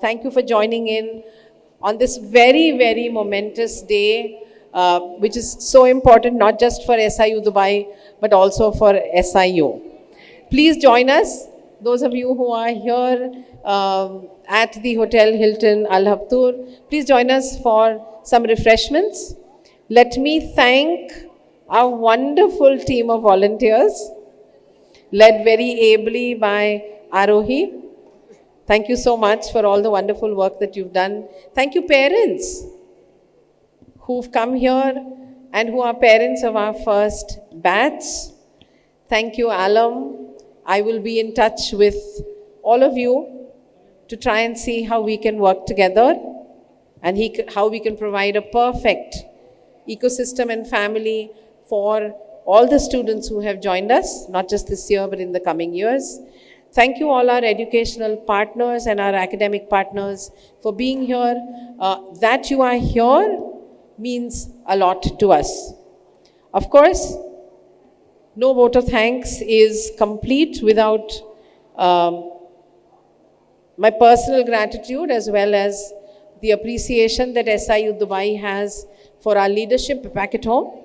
Thank you for joining in on this very, very momentous day, which is so important, not just for SIU Dubai, but also for SIU. Please join us. Those of you who are here at the Hotel Hilton Al Habtoor, please join us for some refreshments. Let me thank our wonderful team of volunteers, led very ably by Arohi. Thank you so much for all the wonderful work that you've done. Thank you, parents who've come here and who are parents of our first batch. Thank you, alum. I will be in touch with all of you to try and see how we can work together and how we can provide a perfect ecosystem and family for all the students who have joined us, not just this year, but in the coming years. Thank you all our educational partners and our academic partners for being here. That you are here means a lot to us. Of course, no vote of thanks is complete without my personal gratitude as well as the appreciation that SIU Dubai has for our leadership back at home,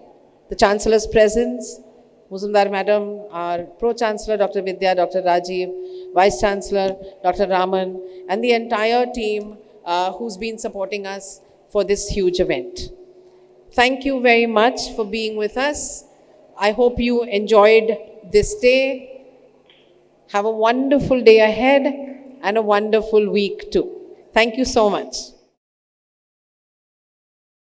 the Chancellor's presence, Mujumdar Madam, our Pro-Chancellor Dr. Vidya, Dr. Rajiv, Vice Chancellor Dr. Raman, and the entire team who's been supporting us for this huge event. Thank you very much for being with us. I hope you enjoyed this day. Have a wonderful day ahead and a wonderful week too. Thank you so much.